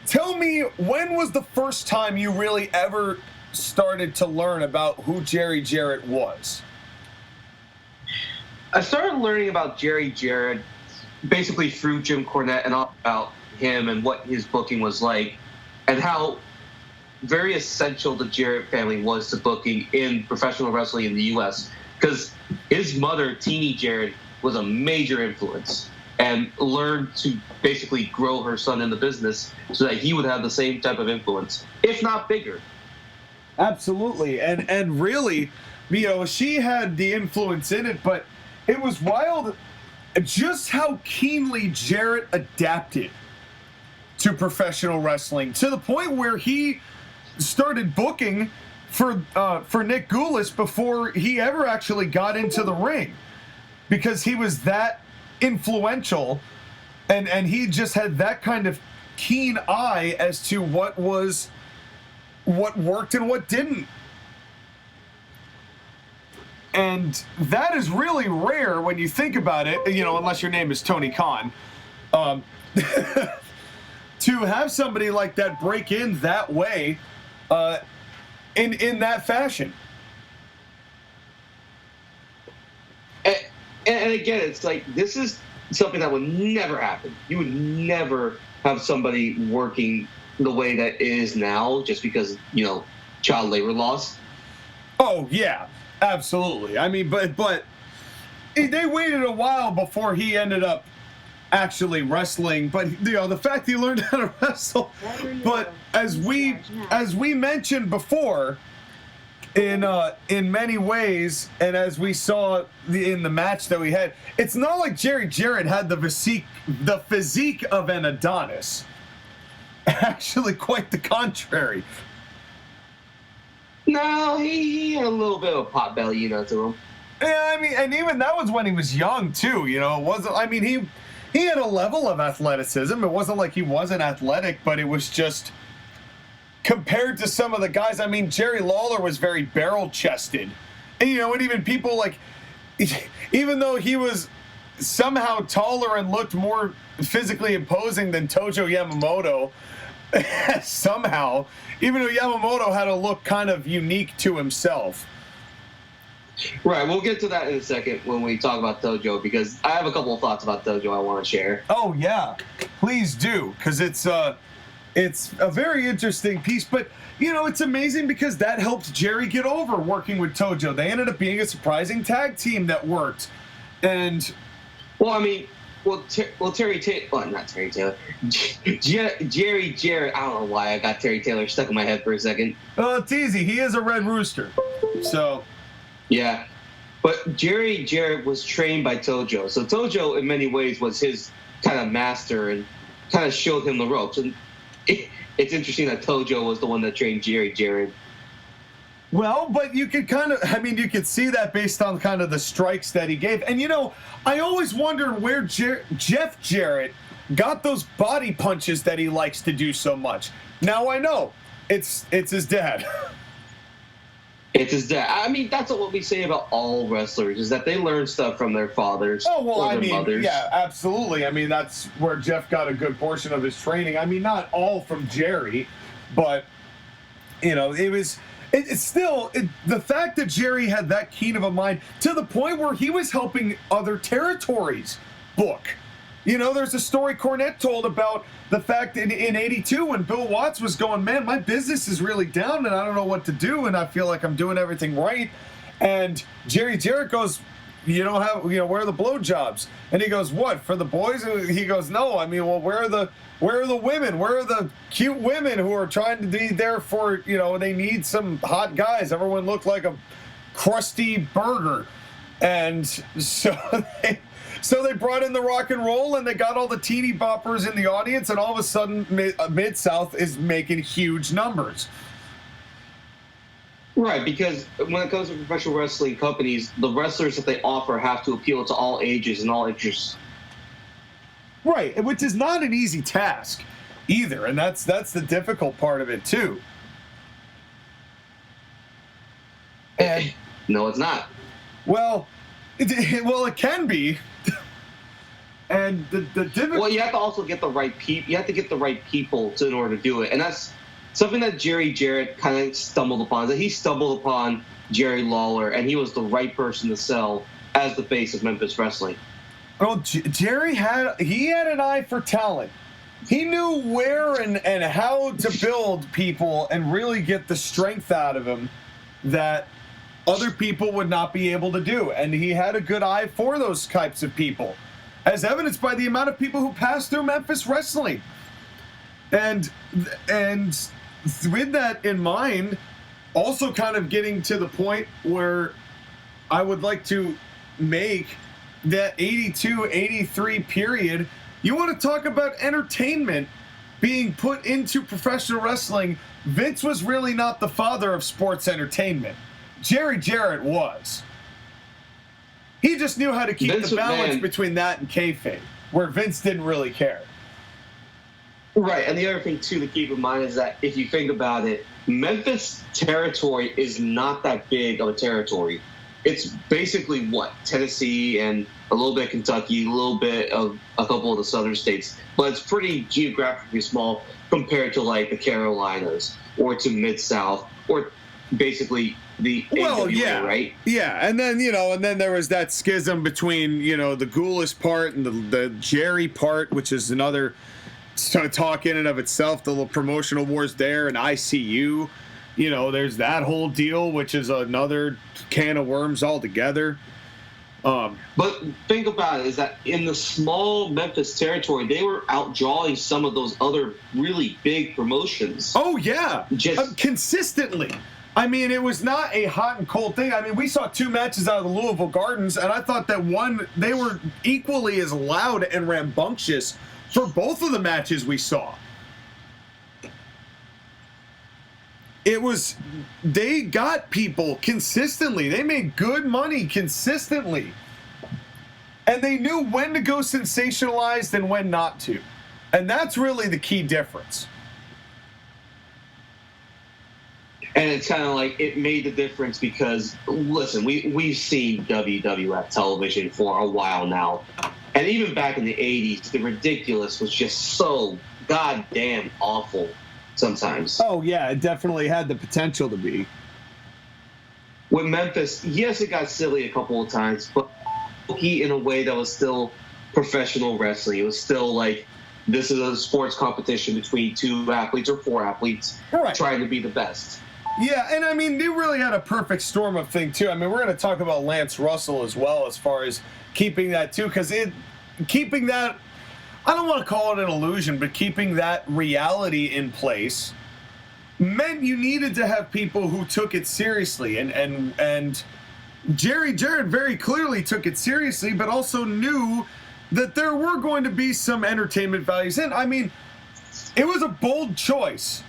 tell me, when was the first time you really ever started to learn about who Jerry Jarrett was? I started learning about Jerry Jarrett basically through Jim Cornette and all about him and what his booking was like, and how very essential the Jarrett family was to booking in professional wrestling in the U.S. Because his mother, Teenie Jarrett, was a major influence and learned to basically grow her son in the business so that he would have the same type of influence, if not bigger. Absolutely. And really, she had the influence in it, but it was wild just how keenly Jarrett adapted to professional wrestling, to the point where he started booking for Nick Goulas before he ever actually got into the ring, because he was that influential, and he just had that kind of keen eye as to what worked and what didn't. And that is really rare when you think about it, unless your name is Tony Khan. To have somebody like that break in that way, in that fashion. And again, it's like, this is something that would never happen. You would never have somebody working the way that it is now just because, child labor laws. Oh, yeah, absolutely. I mean, but they waited a while before he ended up actually wrestling, but the fact he learned how to wrestle. But as we mentioned before, in many ways, and as we saw in the match that we had, it's not like Jerry Jarrett had the physique of an Adonis. Actually, quite the contrary. No, he had a little bit of a pot belly, to him. Yeah, I mean, and even that was when he was young too. It wasn't. I mean, he had a level of athleticism. It wasn't like he wasn't athletic, but it was just compared to some of the guys. I mean, Jerry Lawler was very barrel-chested, and and even people like, even though he was somehow taller and looked more physically imposing than Tojo Yamamoto, somehow, even though Yamamoto had a look kind of unique to himself. Right, we'll get to that in a second when we talk about Tojo, because I have a couple of thoughts about Tojo I want to share. Oh yeah, please do, because it's a very interesting piece. But it's amazing because that helped Jerry get over working with Tojo. They ended up being a surprising tag team that worked, and Terry Taylor, not Terry Taylor, Jerry Jarrett. I don't know why I got Terry Taylor stuck in my head for a second. Well, it's easy. He is a Red Rooster, so. Yeah, but Jerry Jarrett was trained by Tojo. So Tojo, in many ways, was his kind of master and kind of showed him the ropes. And it's interesting that Tojo was the one that trained Jerry Jarrett. Well, but you could you could see that based on kind of the strikes that he gave. And, I always wondered where Jeff Jarrett got those body punches that he likes to do so much. Now I know. It's his dad. It's his dad. I mean, that's what we say about all wrestlers, is that they learn stuff from their fathers or their mothers. Yeah, absolutely. I mean, that's where Jeff got a good portion of his training. I mean, not all from Jerry, but, it's still the fact that Jerry had that keen of a mind to the point where he was helping other territories book. There's a story Cornette told about the fact in 82 when Bill Watts was going, man, my business is really down and I don't know what to do and I feel like I'm doing everything right. And Jerry Jarrett goes, you don't have, where are the blowjobs? And he goes, what, for the boys? And he goes, no, I mean, well, where are the women? Where are the cute women who are trying to be there for, they need some hot guys. Everyone looked like a crusty burger. And so they brought in the rock and roll, and they got all the teeny boppers in the audience, and all of a sudden, Mid-South is making huge numbers. Right, because when it comes to professional wrestling companies, the wrestlers that they offer have to appeal to all ages and all interests. Right, which is not an easy task either, and that's the difficult part of it too. And no, it's not. Well, it can be. And the difficult. Well, you have to also get the right people. You have to get the right people in order to do it, and that's something that Jerry Jarrett kind of stumbled upon. That he stumbled upon Jerry Lawler, and he was the right person to sell as the face of Memphis wrestling. Well, Jerry had an eye for talent. He knew where and how to build people and really get the strength out of them that other people would not be able to do. And he had a good eye for those types of people, as evidenced by the amount of people who passed through Memphis wrestling. And with that in mind, also kind of getting to the point where I would like to make that 82, 83 period. You want to talk about entertainment being put into professional wrestling? Vince was really not the father of sports entertainment. Jerry Jarrett was. He just knew how to keep the balance between that and kayfabe, where Vince didn't really care. Right, and the other thing, too, to keep in mind is that if you think about it, Memphis territory is not that big of a territory. It's basically, Tennessee and a little bit of Kentucky, a little bit of a couple of the southern states. But it's pretty geographically small compared to, like, the Carolinas or to Mid-South or basically the AWA, right? Yeah, and then, there was that schism between, the Ghoulish part and the Jerry part, which is another talk in and of itself, the little promotional wars there, and ICU. There's that whole deal, which is another can of worms altogether. But think about it, is that in the small Memphis territory, they were outdrawing some of those other really big promotions. Oh, yeah. Just consistently. I mean, it was not a hot and cold thing. I mean, we saw 2 matches out of the Louisville Gardens, and I thought that they were equally as loud and rambunctious for both of the matches we saw. They got people consistently. They made good money consistently. And they knew when to go sensationalized and when not to. And that's really the key difference. And it's kind of like it made the difference because, listen, we've seen WWF television for a while now. And even back in the 80s, the ridiculous was just so goddamn awful sometimes. Oh, yeah, it definitely had the potential to be. With Memphis, yes, it got silly a couple of times, but in a way that was still professional wrestling. It was still like, this is a sports competition between 2 athletes or 4 athletes trying to be the best. Yeah, and I mean, they really had a perfect storm of thing, too. I mean, we're going to talk about Lance Russell as well as far as keeping that, too, because keeping that, I don't want to call it an illusion, but keeping that reality in place meant you needed to have people who took it seriously. And Jerry Jarrett very clearly took it seriously, but also knew that there were going to be some entertainment values in. I mean, it was a bold choice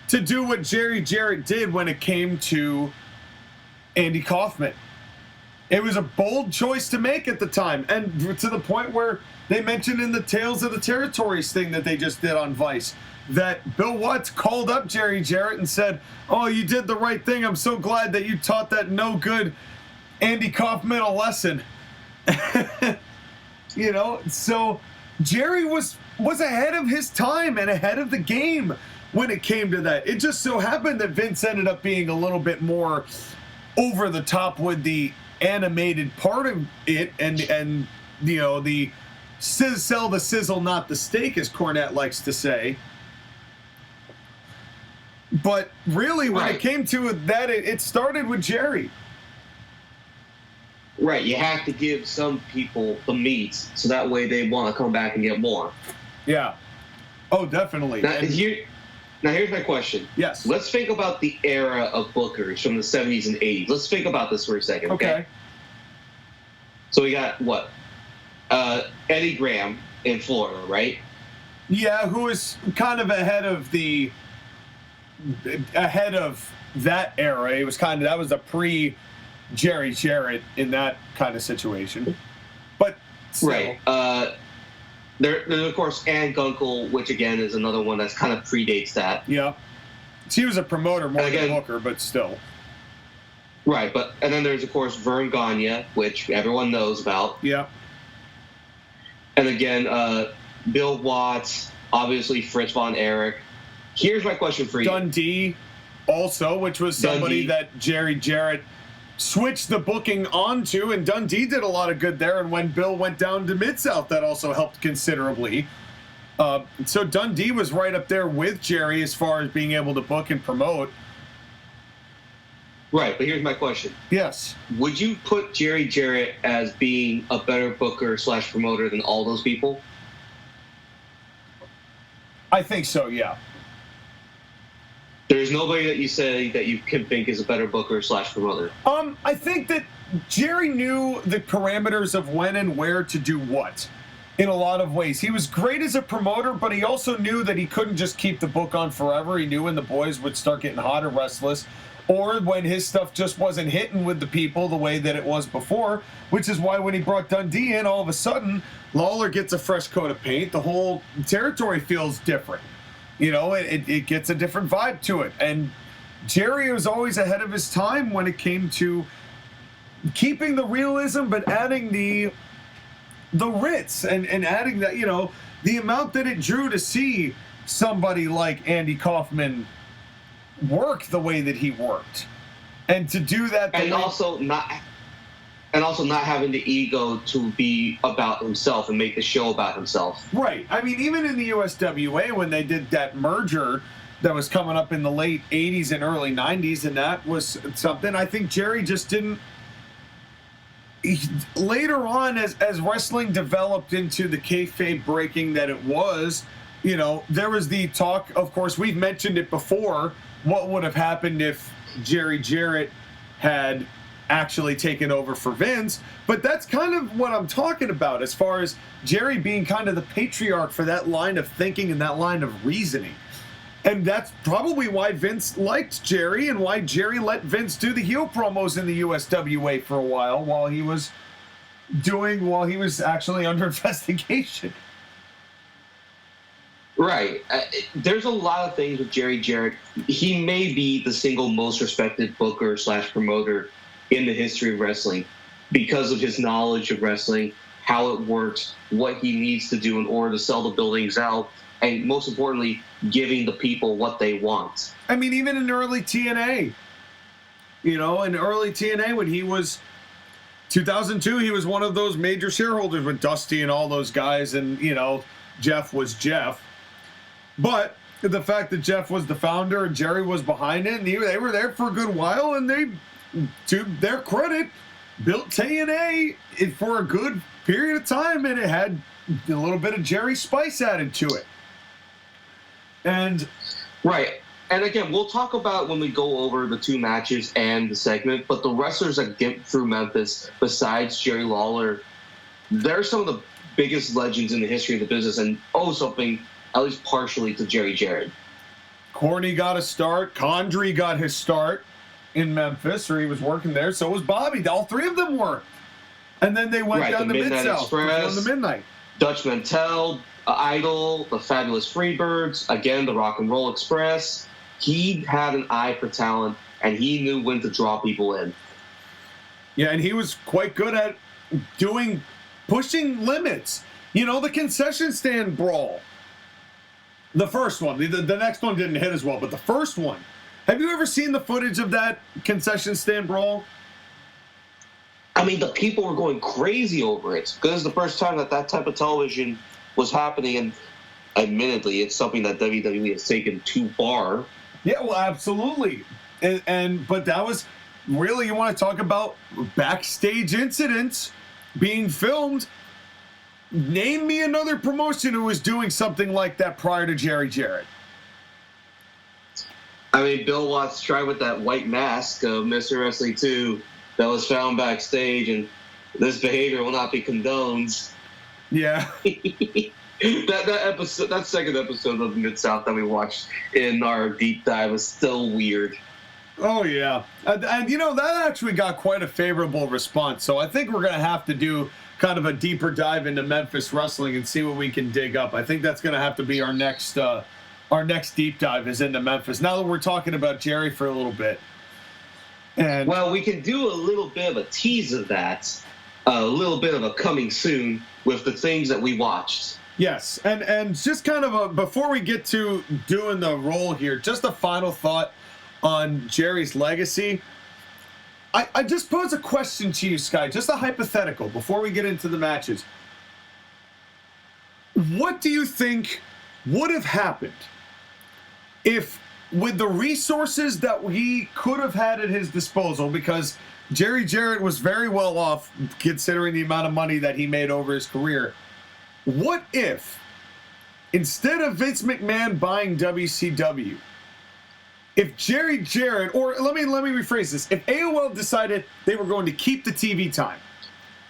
to do what Jerry Jarrett did when it came to Andy Kaufman. It was a bold choice to make at the time, and to the point where they mentioned in the Tales of the Territories thing that they just did on Vice, that Bill Watts called up Jerry Jarrett and said, "Oh, you did the right thing. I'm so glad that you taught that no good Andy Kaufman a lesson." So Jerry was ahead of his time and ahead of the game when it came to that. It just so happened that Vince ended up being a little bit more over the top with the animated part of it, and the sell the sizzle, not the steak, as Cornette likes to say. But really, when it came to that, it started with Jerry. Right, you have to give some people the meat, so that way they want to come back and get more. Yeah. Oh, definitely. Now here's my question. Yes. Let's think about the era of bookers from the 70s and 80s. Let's think about this for a second, okay? So we got, Eddie Graham in Florida, right? Yeah, who was kind of ahead of that era. It was that was a pre-Jerry Jarrett in that kind of situation. But still. Right. There's, of course, Ann Gunkel, which, again, is another one that's kind of predates that. Yeah. She was a promoter more than Booker, but still. Right, and then there's, of course, Vern Gagne, which everyone knows about. Yeah. And again, Bill Watts, obviously Fritz Von Erich. Here's my question for you. Dundee, also, which was somebody that Jerry Jarrett switched the booking onto, and Dundee did a lot of good there. And when Bill went down to Mid-South, that also helped considerably. So Dundee was right up there with Jerry as far as being able to book and promote. Right, but here's my question. Yes. Would you put Jerry Jarrett as being a better booker / promoter than all those people? I think so, yeah. There's nobody that you say that you can think is a better booker / promoter. I think that Jerry knew the parameters of when and where to do what in a lot of ways. He was great as a promoter, but he also knew that he couldn't just keep the book on forever. He knew when the boys would start getting hot or restless, or when his stuff just wasn't hitting with the people the way that it was before, which is why when he brought Dundee in, all of a sudden, Lawler gets a fresh coat of paint. The whole territory feels different. You know, it gets a different vibe to it. And Jerry was always ahead of his time when it came to keeping the realism, but adding the ritz and adding that, you know, the amount that it drew to see somebody like Andy Kaufman work the way that he worked. And to do that... And also not having the ego to be about himself and make the show about himself. Right. I mean, even in the USWA, when they did that merger that was coming up in the late 80s and early 90s, and that was something, I think Jerry just didn't... later on, as wrestling developed into the kayfabe breaking that it was, you know, there was the talk, of course, we've mentioned it before, what would have happened if Jerry Jarrett had actually taken over for Vince, but that's kind of what I'm talking about as far as Jerry being kind of the patriarch for that line of thinking and that line of reasoning. And that's probably why Vince liked Jerry and why Jerry let Vince do the heel promos in the USWA for a while he was actually under investigation. Right. There's a lot of things with Jerry Jarrett. He may be the single most respected booker / promoter in the history of wrestling because of his knowledge of wrestling, how it works, what he needs to do in order to sell the buildings out, and most importantly, giving the people what they want. I mean, even in early TNA, you know, in early TNA when he was 2002, he was one of those major shareholders with Dusty and all those guys, and, you know, Jeff was Jeff. But the fact that Jeff was the founder and Jerry was behind it, and they were there for a good while, and they, to their credit, built TNA for a good period of time, and it had a little bit of Jerry spice added to it. And right. And again, we'll talk about when we go over the two matches and the segment, but the wrestlers that get through Memphis, besides Jerry Lawler, they're some of the biggest legends in the history of the business, and something at least partially to Jerry Jarrett. Corny got a start. Condrey got his start in Memphis, or he was working there. So was Bobby. All three of them were. And then they went down to Mid-South. On the Midnight. Dutch Mantell, Idol, the Fabulous Freebirds, again, the Rock and Roll Express. He had an eye for talent, and he knew when to draw people in. Yeah, and he was quite good at pushing limits. You know, the concession stand brawl. The first one. The next one didn't hit as well, but the first one. Have you ever seen the footage of that concession stand brawl? I mean, the people were going crazy over it. Because it's the first time that type of television was happening, and admittedly, it's something that WWE has taken too far. Yeah, well, absolutely. But that was really, you want to talk about backstage incidents being filmed. Name me another promotion who was doing something like that prior to Jerry Jarrett. I mean, Bill Watts tried with that white mask of Mr. Wrestling 2 that was found backstage, and this behavior will not be condoned. Yeah. that second episode of Mid-South that we watched in our deep dive was still weird. Oh, yeah. And, you know, that actually got quite a favorable response. So I think we're going to have to do kind of a deeper dive into Memphis wrestling and see what we can dig up. I think that's going to have to be our next deep dive is into Memphis. Now that we're talking about Jerry for a little bit. And well, we can do a little bit of a tease of that, a little bit of a coming soon with the things that we watched. Yes, and just kind of before we get to doing the roll here, just a final thought on Jerry's legacy. I just pose a question to you, Sky, just a hypothetical, before we get into the matches. What do you think would have happened if, with the resources that he could have had at his disposal, because Jerry Jarrett was very well off considering the amount of money that he made over his career, what if, instead of Vince McMahon buying WCW, if Jerry Jarrett, or let me rephrase this, if AOL decided they were going to keep the TV time,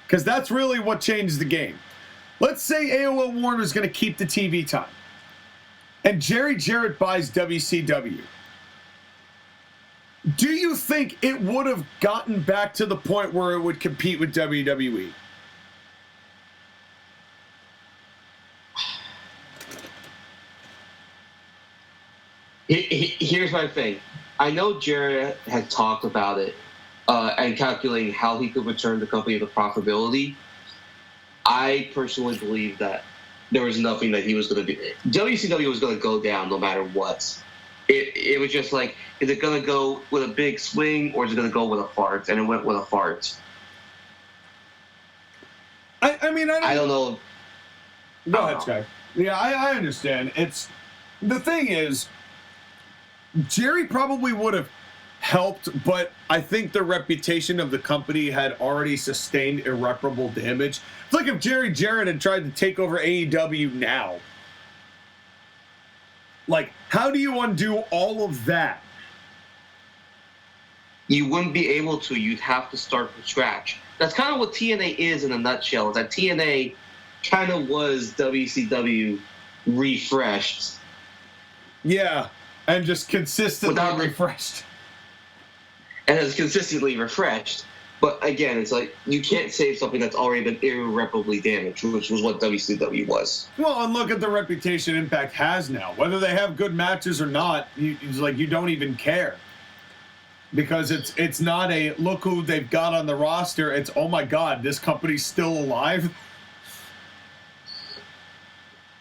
because that's really what changed the game. Let's say AOL Warner is going to keep the TV time, and Jerry Jarrett buys WCW. Do you think it would have gotten back to the point where it would compete with WWE? Here's my thing. I know Jarrett had talked about it and calculating how he could return the company to profitability. I personally believe that there was nothing that he was going to do. WCW was going to go down no matter what. It was just like, is it going to go with a big swing or is it going to go with a fart? And it went with a fart. I don't know. Go ahead, Sky. Yeah, I understand. The thing is, Jerry probably would have helped, but I think the reputation of the company had already sustained irreparable damage. It's like if Jerry Jarrett had tried to take over AEW now. Like, how do you undo all of that? You wouldn't be able to. You'd have to start from scratch. That's kind of what TNA is in a nutshell. That TNA kind of was WCW refreshed. Yeah, and just consistently refreshed. And has consistently refreshed. But again, it's like you can't save something that's already been irreparably damaged, which was what WCW was. Well, and look at the reputation Impact has now. Whether they have good matches or not, it's like you don't even care. Because it's not a look who they've got on the roster. It's, oh my God, this company's still alive.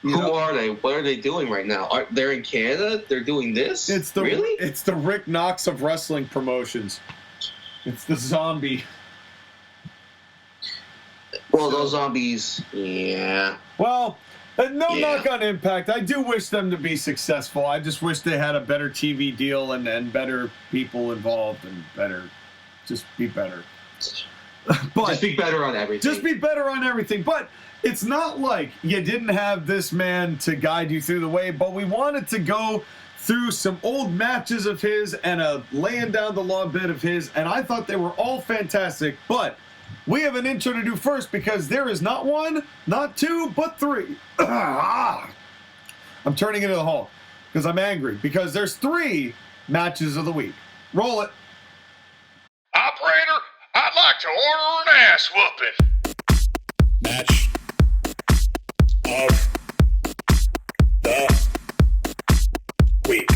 Who are they? What are they doing right now? They're in Canada? They're doing this? Really? It's the Rick Knux of wrestling promotions. It's the zombie. Well, those zombies, yeah. Well, knock on Impact. I do wish them to be successful. I just wish they had a better TV deal and better people involved and just be better. But just be better on everything. Just be better on everything. But it's not like you didn't have this man to guide you through the way, but we wanted to go through some old matches of his and a laying down the law bit of his, and I thought they were all fantastic, but we have an intro to do first because there is not one, not two, but three. I'm turning into the hall because I'm angry because there's 3 matches of the week. Roll it. Operator, I'd like to order an ass whooping. Match of the week.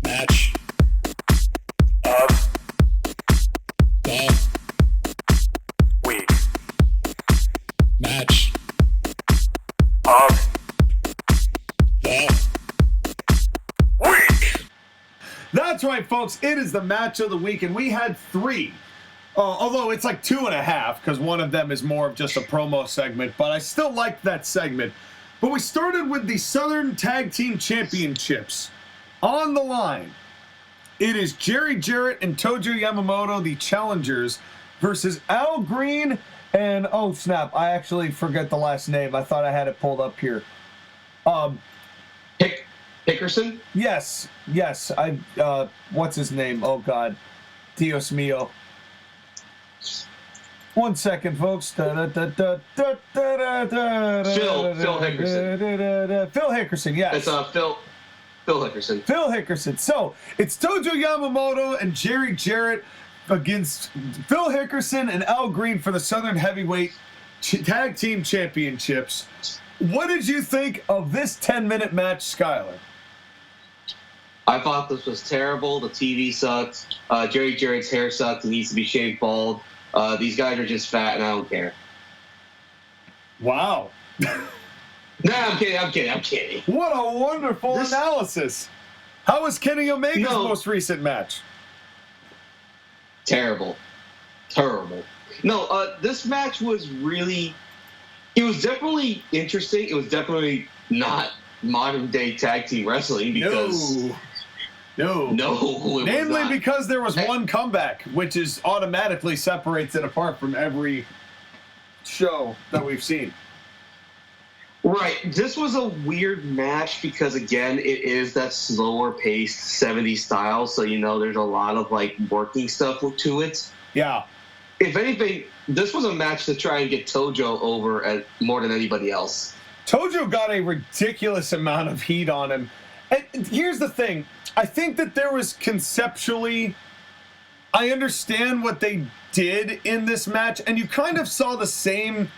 Match of the week. Match of the week. That's right, folks. It is the match of the week, and we had 3. Although it's like 2.5, because one of them is more of just a promo segment, but I still liked that segment. But we started with the Southern Tag Team Championships. On the line, it is Jerry Jarrett and Tojo Yamamoto, the challengers, versus Al Greene and, oh snap, I actually forget the last name. I thought I had it pulled up here. Hickerson? Yes. What's his name? Oh God. Dios mío. 1 second, folks. Phil Hickerson. Phil Hickerson, yes. It's Phil Hickerson. Phil Hickerson. So it's Tojo Yamamoto and Jerry Jarrett against Phil Hickerson and Al Greene for the Southern Heavyweight Tag Team Championships. What did you think of this 10-minute match, Skylar? I thought this was terrible. The TV sucked. Jerry Jarrett's hair sucks. He needs to be shaved bald. These guys are just fat, and I don't care. Wow. Nah, I'm kidding. What a wonderful analysis. How was Kenny Omega's most recent match? Terrible. No, this match was it was definitely interesting. It was definitely not modern day tag team wrestling because No. it Namely was not. because there was one comeback, which is automatically separates it apart from every show that we've seen. Right. This was a weird match because, again, it is that slower paced 70s style. So, there's a lot of, working stuff to it. Yeah. If anything, this was a match to try and get Tojo over more than anybody else. Tojo got a ridiculous amount of heat on him. And here's the thing. I think that there was conceptually, I understand what they did in this match, and you kind of saw the same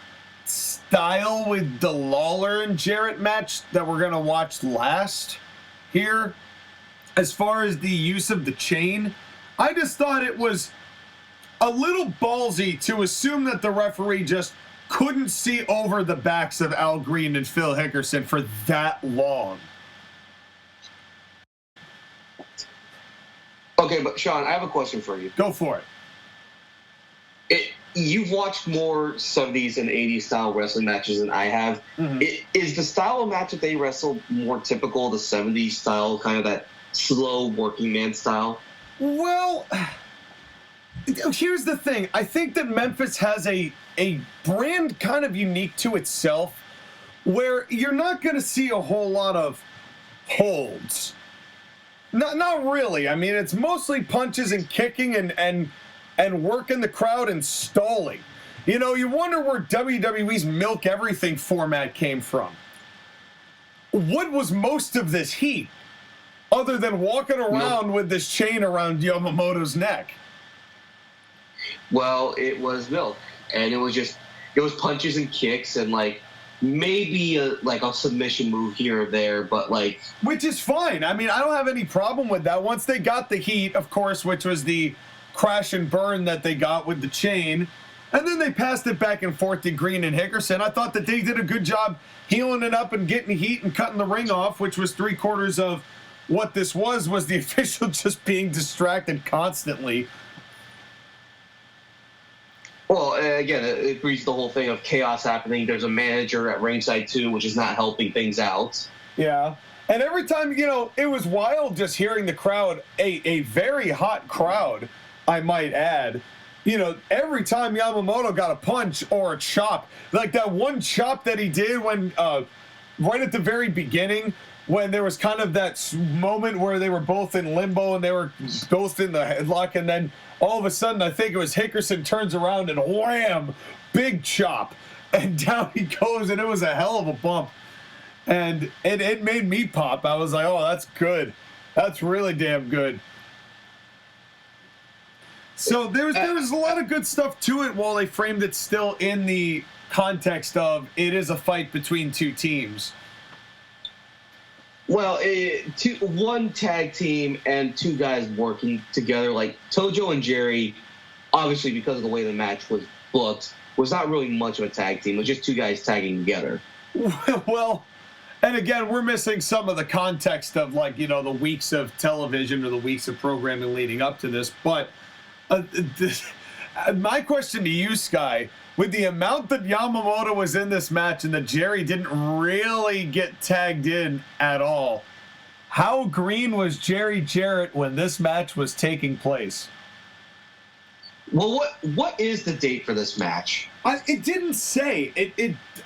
style with the Lawler and Jarrett match that we're going to watch last here. As far as the use of the chain, I just thought it was a little ballsy to assume that the referee just couldn't see over the backs of Al Greene and Phil Hickerson for that long. Okay, but Sean, I have a question for you. Go for it. You've watched more 70s and 80s style wrestling matches than I have. Mm-hmm. Is the style of match that they wrestle more typical of the 70s style, kind of that slow working man style? Well, here's the thing. I think that Memphis has a brand kind of unique to itself where you're not going to see a whole lot of holds. Not really. I mean, it's mostly punches and kicking and working the crowd and stalling. You wonder where WWE's Milk Everything format came from. What was most of this heat other than walking around with this chain around Yamamoto's neck? Well, it was milk, and it was punches and kicks and maybe a submission move here or there, but which is fine. I mean, I don't have any problem with that. Once they got the heat, of course, which was the crash and burn that they got with the chain, and then they passed it back and forth to Greene and Hickerson. I thought that they did a good job healing it up and getting heat and cutting the ring off, which was 3/4 of what this was the official just being distracted constantly. Well, again, it reads the whole thing of chaos happening. There's a manager at ringside too, which is not helping things out. Yeah. And every time, it was wild just hearing the crowd, a very hot crowd, I might add. Every time Yamamoto got a punch or a chop, like that one chop that he did when, right at the very beginning, when there was kind of that moment where they were both in limbo and they were both in the headlock, and then all of a sudden, I think it was Hickerson turns around and wham, big chop, and down he goes, and it was a hell of a bump. And it made me pop. I was like, oh, that's good. That's really damn good. So there was a lot of good stuff to it while they framed it still in the context of it is a fight between two teams. Well, one tag team and two guys working together, like Tojo and Jerry, obviously because of the way the match was booked, was not really much of a tag team. It was just two guys tagging together. Well, and again, we're missing some of the context of the weeks of television or the weeks of programming leading up to this. But my question to you, Sky, with the amount that Yamamoto was in this match and that Jerry didn't really get tagged in at all, how green was Jerry Jarrett when this match was taking place? Well, what is the date for this match? It didn't say.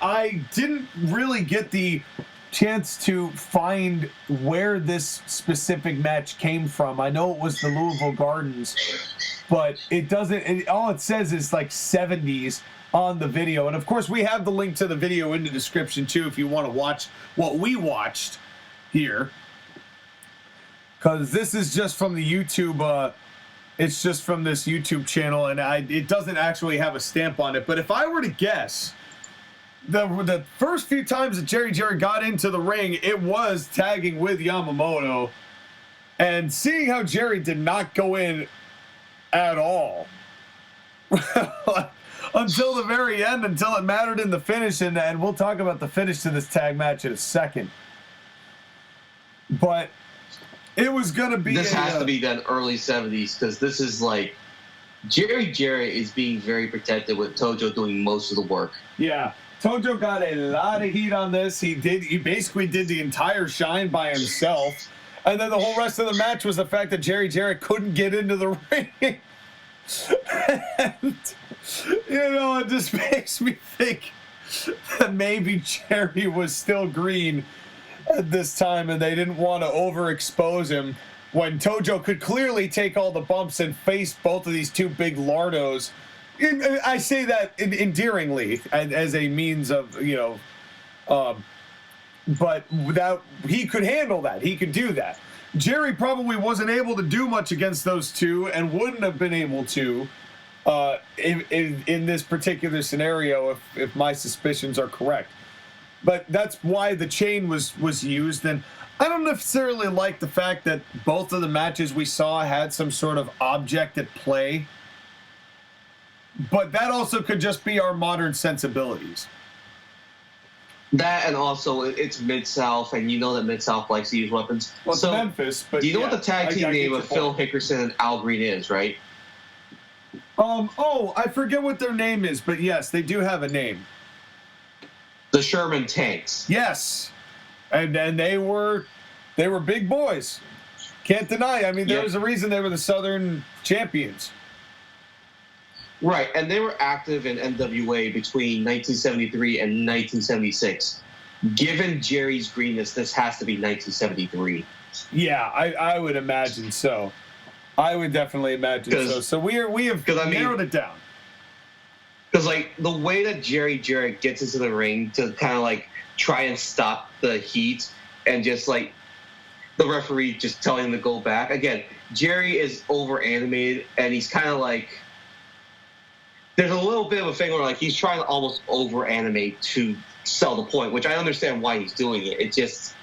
I didn't really get the chance to find where this specific match came from. I know it was the Louisville Gardens, but it doesn't. All it says is 70s on the video, and of course we have the link to the video in the description too if you want to watch what we watched here, because this is just from the YouTube. It's just from this YouTube channel, and it doesn't actually have a stamp on it. But if I were to guess, the first few times that Jerry Jarrett got into the ring, it was tagging with Yamamoto. And seeing how Jerry did not go in at all until the very end, until it mattered in the finish, and we'll talk about the finish to this tag match in a second. But it was going to be... This has to be done early 70s, because this is Jerry Jarrett is being very protected with Tojo doing most of the work. Yeah. Tojo got a lot of heat on this. He basically did the entire shine by himself. And then the whole rest of the match was the fact that Jerry Jarrett couldn't get into the ring. And, it just makes me think that maybe Jerry was still Greene at this time and they didn't want to overexpose him when Tojo could clearly take all the bumps and face both of these two big lardos. I say that endearingly as a means of, but without, he could handle that. He could do that. Jerry probably wasn't able to do much against those two and wouldn't have been able to in this particular scenario if my suspicions are correct. But that's why the chain was used. And I don't necessarily like the fact that both of the matches we saw had some sort of object at play. But that also could just be our modern sensibilities. That and also it's Mid-South, and you know that Mid-South likes to use weapons. Well, so, Memphis, but do you know what the tag team name of Phil Hickerson and Al Greene is, right? I forget what their name is, but yes, they do have a name. The Sherman Tanks. Yes. And they were big boys. Can't deny. I mean, there was a reason they were the Southern champions. Right, and they were active in NWA between 1973 and 1976. Given Jerry's greenness, this has to be 1973. Yeah, I would imagine so. I would definitely imagine so. So we have narrowed it down. Because, the way that Jerry Jarrett gets into the ring to kind of, try and stop the heat and just, the referee just telling him to go back. Again, Jerry is over-animated, and he's kind of there's a little bit of a thing where he's trying to almost over animate to sell the point, which I understand why he's doing it. It just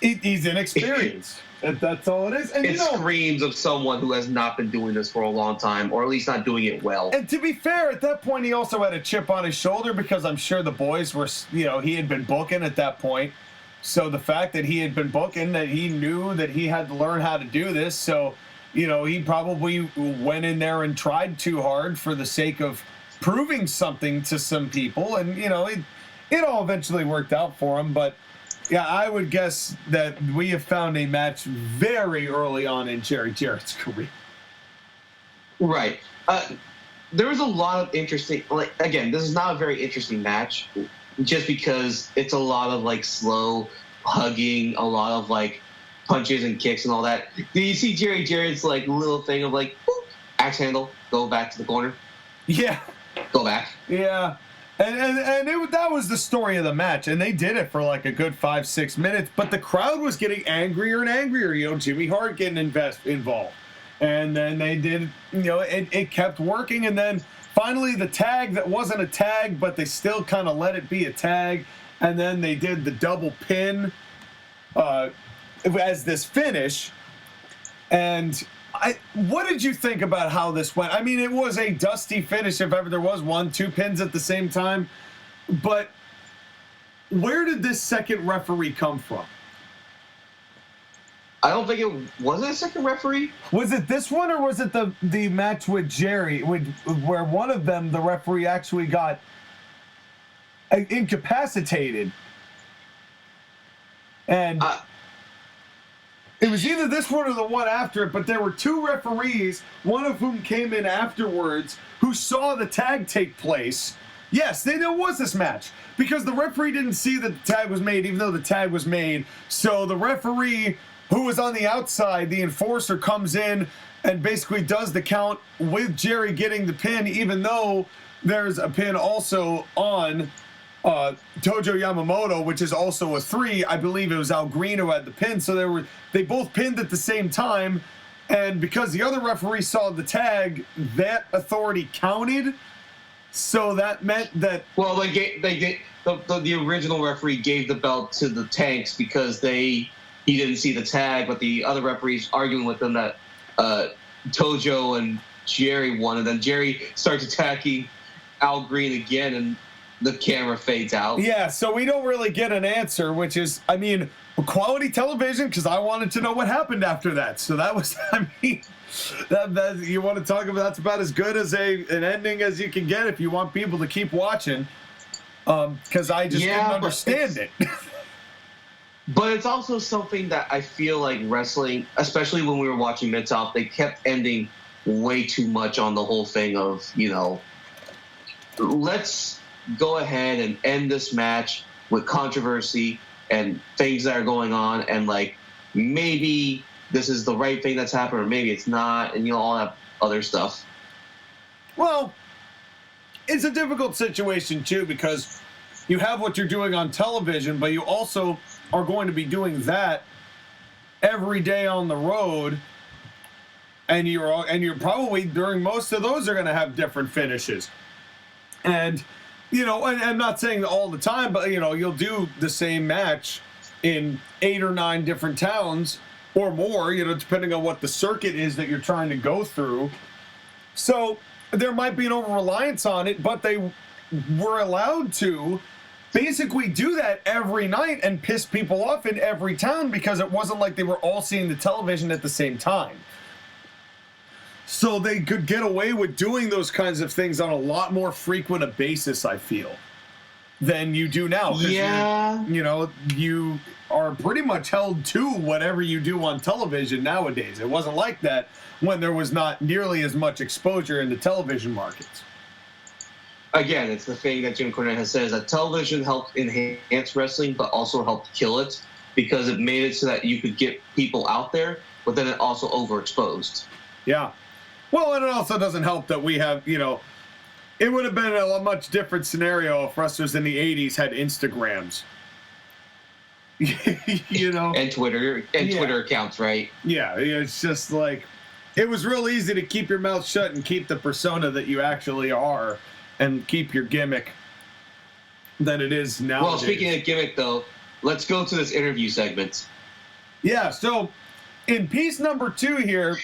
he's inexperienced. That's all it is. And it screams of someone who has not been doing this for a long time, or at least not doing it well. And to be fair, at that point he also had a chip on his shoulder because I'm sure the boys were, he had been booking at that point. So the fact that he had been booking, that he knew that he had to learn how to do this, so he probably went in there and tried too hard for the sake of proving something to some people. And, it all eventually worked out for him. But, yeah, I would guess that we have found a match very early on in Jerry Jarrett's career. Right. There was a lot of interesting, again, this is not a very interesting match just because it's a lot of, slow hugging, a lot of, punches and kicks and all that. Do you see Jerry Jarrett's little thing of boop, axe handle, go back to the corner? Yeah. Go back. Yeah. And that was the story of the match, and they did it for a good 5-6 minutes, but the crowd was getting angrier and angrier, Jimmy Hart getting involved. And then they did, it kept working, and then finally the tag that wasn't a tag, but they still kind of let it be a tag, and then they did the double pin as this finish. And what did you think about how this went? I mean, it was a dusty finish if ever there was one, 2 pins at the same time. But where did this second referee come from? I don't think it was a second referee. Was it this one, or was it the match with Jerry, where one of them, the referee, actually got incapacitated? And it was either this one or the one after it, but there were 2 referees, one of whom came in afterwards, who saw the tag take place. Yes, there was this match, because the referee didn't see that the tag was made, even though the tag was made. So the referee, who was on the outside, the enforcer, comes in and basically does the count with Jerry getting the pin, even though there's a pin also on Tojo Yamamoto, which is also a 3. I believe it was Al Greene who had the pin. So they both pinned at the same time, and because the other referee saw the tag, that authority counted. So that meant that the original referee gave the belt to the Tanks because he didn't see the tag, but the other referees arguing with them that Tojo and Jerry won, and then Jerry starts attacking Al Greene again, and the camera fades out. Yeah, so we don't really get an answer, which is, I mean, quality television, because I wanted to know what happened after that. So that was, I mean, that you want to talk about, that's about as good as an ending as you can get if you want people to keep watching, because I just didn't understand it. But it's also something that I feel like wrestling, especially when we were watching Mid-South, they kept ending way too much on the whole thing of, you know, let's go ahead and end this match with controversy and things that are going on, and like maybe this is the right thing that's happened or maybe it's not, and you know, all that other stuff. Well, it's a difficult situation too, because you have what you're doing on television, but you also are going to be doing that every day on the road, and you're probably during most of those are going to have different finishes. And you know, and I'm not saying all the time, but you know, you'll do the same match in 8 or 9 different towns or more, you know, depending on what the circuit is that you're trying to go through. So there might be an over-reliance on it, but they were allowed to basically do that every night and piss people off in every town, because it wasn't like they were all seeing the television at the same time. So they could get away with doing those kinds of things on a lot more frequent a basis, I feel, than you do now. Yeah. You know, you are pretty much held to whatever you do on television nowadays. It wasn't like that when there was not nearly as much exposure in the television markets. Again, it's the thing that Jim Cornette has said, is that television helped enhance wrestling, but also helped kill it, because it made it so that you could get people out there, but then it also overexposed. Yeah. Well, and it also doesn't help that we have, you know, it would have been a much different scenario if wrestlers in the 80s had Instagrams. You know? And Twitter accounts, right? Yeah, it's just like, it was real easy to keep your mouth shut and keep the persona that you actually are and keep your gimmick than it is nowadays. Well, speaking of gimmick, though, let's go to this interview segment. Yeah, so in piece number 2 here,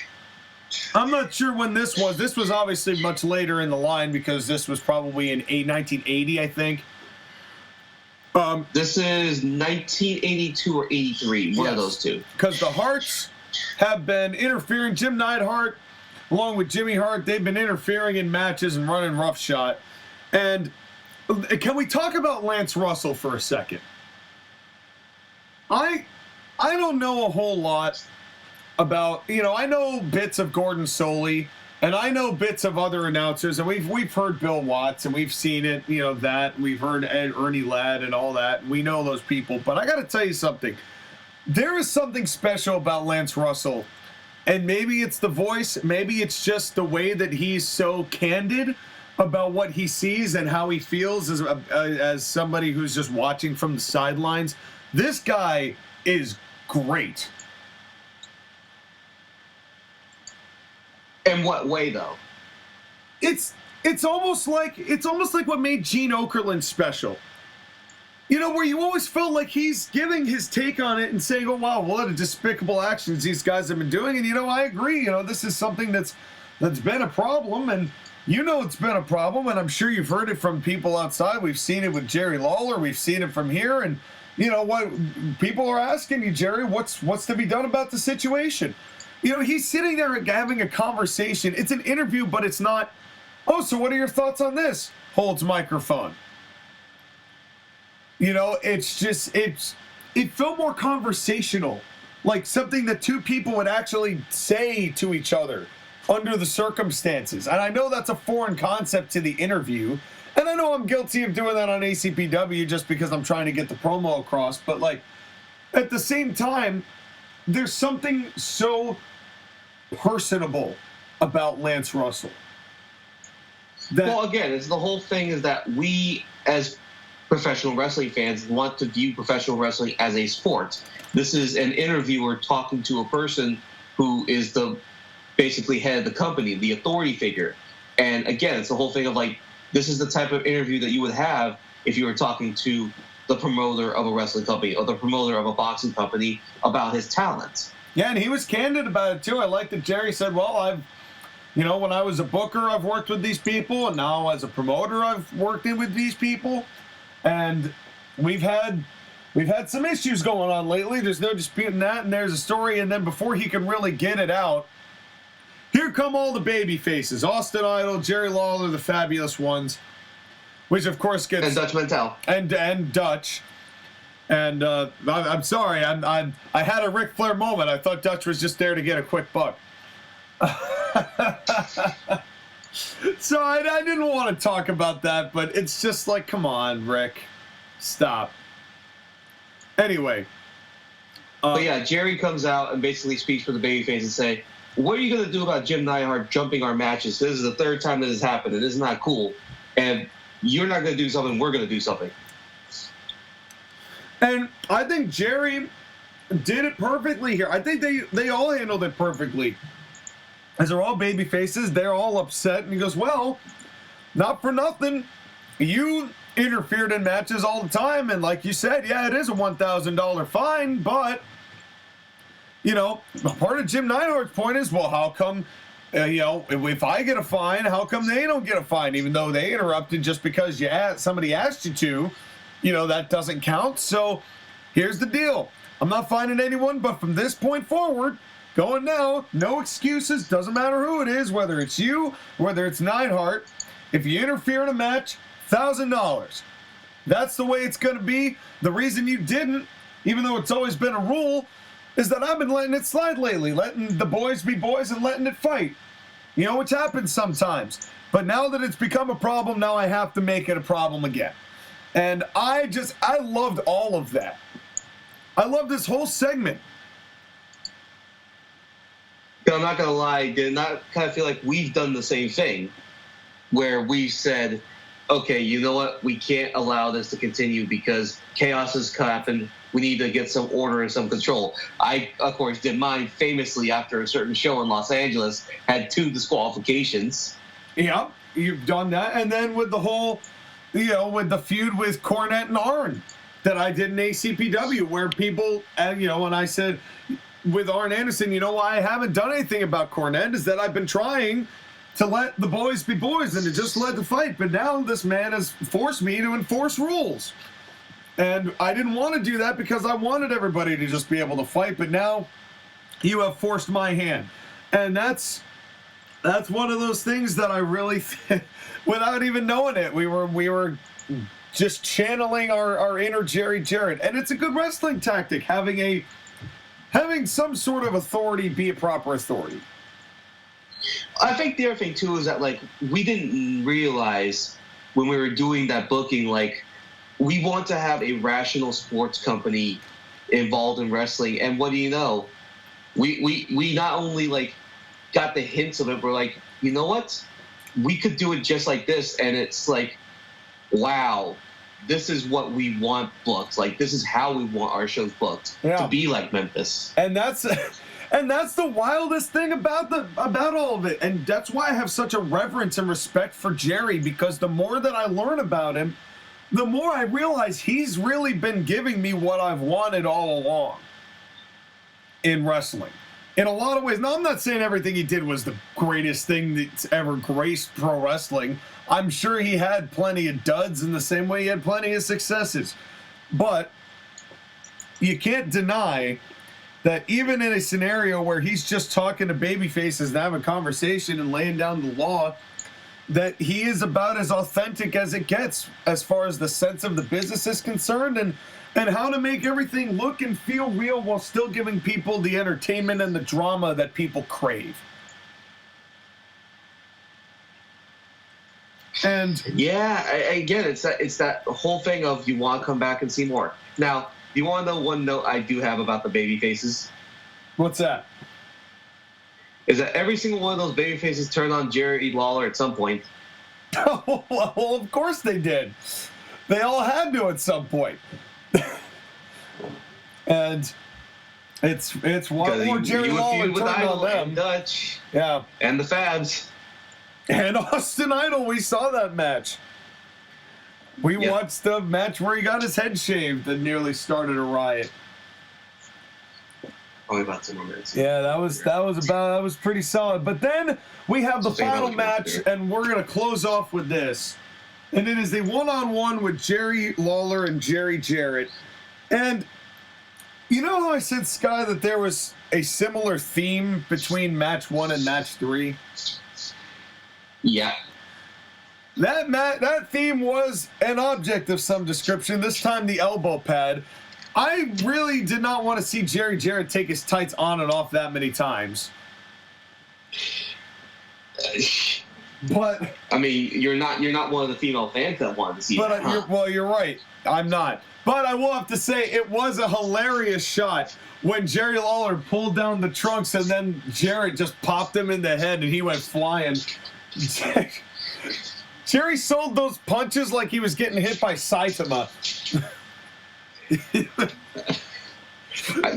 I'm not sure when this was. This was obviously much later in the line, because this was probably in 1980, I think. This is 1982 or 83, one of those two. Because the Harts have been interfering. Jim Neidhart, along with Jimmy Hart, they've been interfering in matches and running roughshod. And can we talk about Lance Russell for a second? I don't know a whole lot about, you know, I know bits of Gordon Soley, and I know bits of other announcers, and we've heard Bill Watts, and we've seen it, you know, that we've heard Ernie Ladd and all that. We know those people, but I got to tell you something. There is something special about Lance Russell, and maybe it's the voice, maybe it's just the way that he's so candid about what he sees and how he feels as somebody who's just watching from the sidelines. This guy is great. In what way, though? It's almost like what made Gene Okerlund special. You know, where you always felt like he's giving his take on it and saying, "Oh wow, what a despicable actions these guys have been doing." And you know, I agree. You know, this is something that's been a problem, and you know it's been a problem, and I'm sure you've heard it from people outside. We've seen it with Jerry Lawler. We've seen it from here, and you know what? People are asking you, Jerry, what's to be done about the situation? You know, he's sitting there having a conversation. It's an interview, but it's not, "Oh, so what are your thoughts on this?" Holds microphone. You know, it's just, it felt more conversational, like something that two people would actually say to each other under the circumstances. And I know that's a foreign concept to the interview, and I know I'm guilty of doing that on ACPW just because I'm trying to get the promo across, but like, at the same time, there's something so personable about Lance Russell. Well, again, it's the whole thing is that we, as professional wrestling fans, want to view professional wrestling as a sport. This is an interviewer talking to a person who is the basically head of the company, the authority figure. And again, it's the whole thing of like, this is the type of interview that you would have if you were talking to the promoter of a wrestling company or the promoter of a boxing company about his talents. Yeah, and he was candid about it too. I like that Jerry said, "Well, You know, when I was a booker, I've worked with these people, and now as a promoter, I've worked in with these people, and we've had some issues going on lately. There's no disputing that, and there's a story, and then before he can really get it out, here come all the baby faces. Austin Idol, Jerry Lawler, the fabulous ones, which of course gets... And Dutch Mantel. And Dutch. And I'm sorry, I had a Ric Flair moment. I thought Dutch was just there to get a quick buck. So I didn't want to talk about that, but it's just like, come on, Rick. Stop. Anyway. But yeah, Jerry comes out and basically speaks for the babyface and say, what are you going to do about Jim Neidhart jumping our matches? This is the third time that has happened, and this is not cool. And you're not going to do something, we're going to do something. And I think Jerry did it perfectly here. I think they all handled it perfectly. As they're all baby faces, they're all upset. And he goes, well, not for nothing. You interfered in matches all the time. And like you said, yeah, it is a $1,000 fine. But, you know, part of Jim Neidhart's point is, well, how come, you know, if I get a fine, how come they don't get a fine? Even though they interrupted just because somebody asked you to. You know, that doesn't count. So here's the deal. I'm not fining anyone, but from this point forward, going now, no excuses. Doesn't matter who it is, whether it's you, whether it's Neidhart. If you interfere in a match, $1,000. That's the way it's going to be. The reason you didn't, even though it's always been a rule, is that I've been letting it slide lately, letting the boys be boys and letting it fight. You know, which happens sometimes. But now that it's become a problem, now I have to make it a problem again. And I loved all of that. I love this whole segment. I'm not going to lie, did not kind of feel like we've done the same thing where we've said, okay, you know what? We can't allow this to continue because chaos has happened. We need to get some order and some control. I, of course, did mine famously after a certain show in Los Angeles, had 2 disqualifications. Yeah, you've done that. And then with the whole... You know, with the feud with Cornette and Arn that I did in ACPW, where people, you know, when I said with Arn Anderson, you know why I haven't done anything about Cornette is that I've been trying to let the boys be boys and to just let the fight. But now this man has forced me to enforce rules. And I didn't want to do that because I wanted everybody to just be able to fight. But now you have forced my hand. And that's one of those things that I really, without even knowing it, we were just channeling our inner Jerry Jarrett, and it's a good wrestling tactic having some sort of authority be a proper authority. I think the other thing too is that like we didn't realize when we were doing that booking, like we want to have a rational sports company involved in wrestling, and what do you know? We not only like got the hints of it, we're like, you know what? We could do it just like this, and it's like, wow, this is what we want booked. Like, this is how we want our shows booked, to be like Memphis. And that's the wildest thing about all of it. And that's why I have such a reverence and respect for Jerry, because the more that I learn about him, the more I realize he's really been giving me what I've wanted all along in wrestling. In a lot of ways. Now, I'm not saying everything he did was the greatest thing that's ever graced pro wrestling. I'm sure he had plenty of duds in the same way he had plenty of successes. But you can't deny that even in a scenario where he's just talking to babyfaces and having a conversation and laying down the law, that he is about as authentic as it gets as far as the sense of the business is concerned, and how to make everything look and feel real while still giving people the entertainment and the drama that people crave. And yeah, again, it's that whole thing of you want to come back and see more. Now, do you want to know one note I do have about the baby faces? What's that? Is that every single one of those baby faces turned on Jerry Lawler at some point. Well, of course they did. They all had to at some point. And it's one more Jerry Lawler turned on them. And Dutch. Yeah. And the Fabs. And Austin Idol, we saw that match. We watched the match where he got his head shaved and nearly started a riot. probably about 10 more minutes. Yeah, that was pretty solid. But then we have the final match, and we're gonna close off with this. And it is a one-on-one with Jerry Lawler and Jerry Jarrett. And you know how I said, Sky, that there was a similar theme between match 1 and match 3? Yeah. That theme was an object of some description, this time the elbow pad. I really did not want to see Jerry Jarrett take his tights on and off that many times. But I mean, you're not one of the female fans that wanted to see that. You're right. I'm not. But I will have to say it was a hilarious shot when Jerry Lawler pulled down the trunks and then Jarrett just popped him in the head and he went flying. Jerry sold those punches like he was getting hit by Saitama.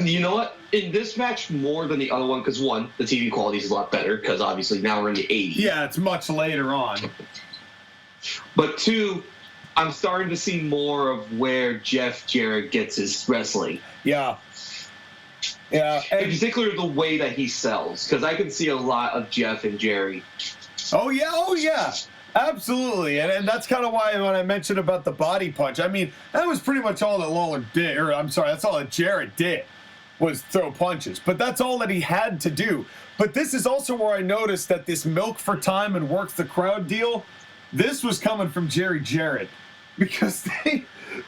You know what? In this match, more than the other one, because one, the TV quality is a lot better, because obviously now we're in the 80s. Yeah, it's much later on. But two, I'm starting to see more of where Jeff Jarrett gets his wrestling. Yeah. Yeah. In particular, the way that he sells, because I can see a lot of Jeff and Jerry. Oh, yeah. Absolutely. And that's kind of why when I mentioned about the body punch, I mean, that was pretty much all that Lawler did, or I'm sorry, that's all that Jarrett did, was throw punches. But that's all that he had to do. But this is also where I noticed that this milk for time and work the crowd deal, this was coming from Jerry Jarrett. Because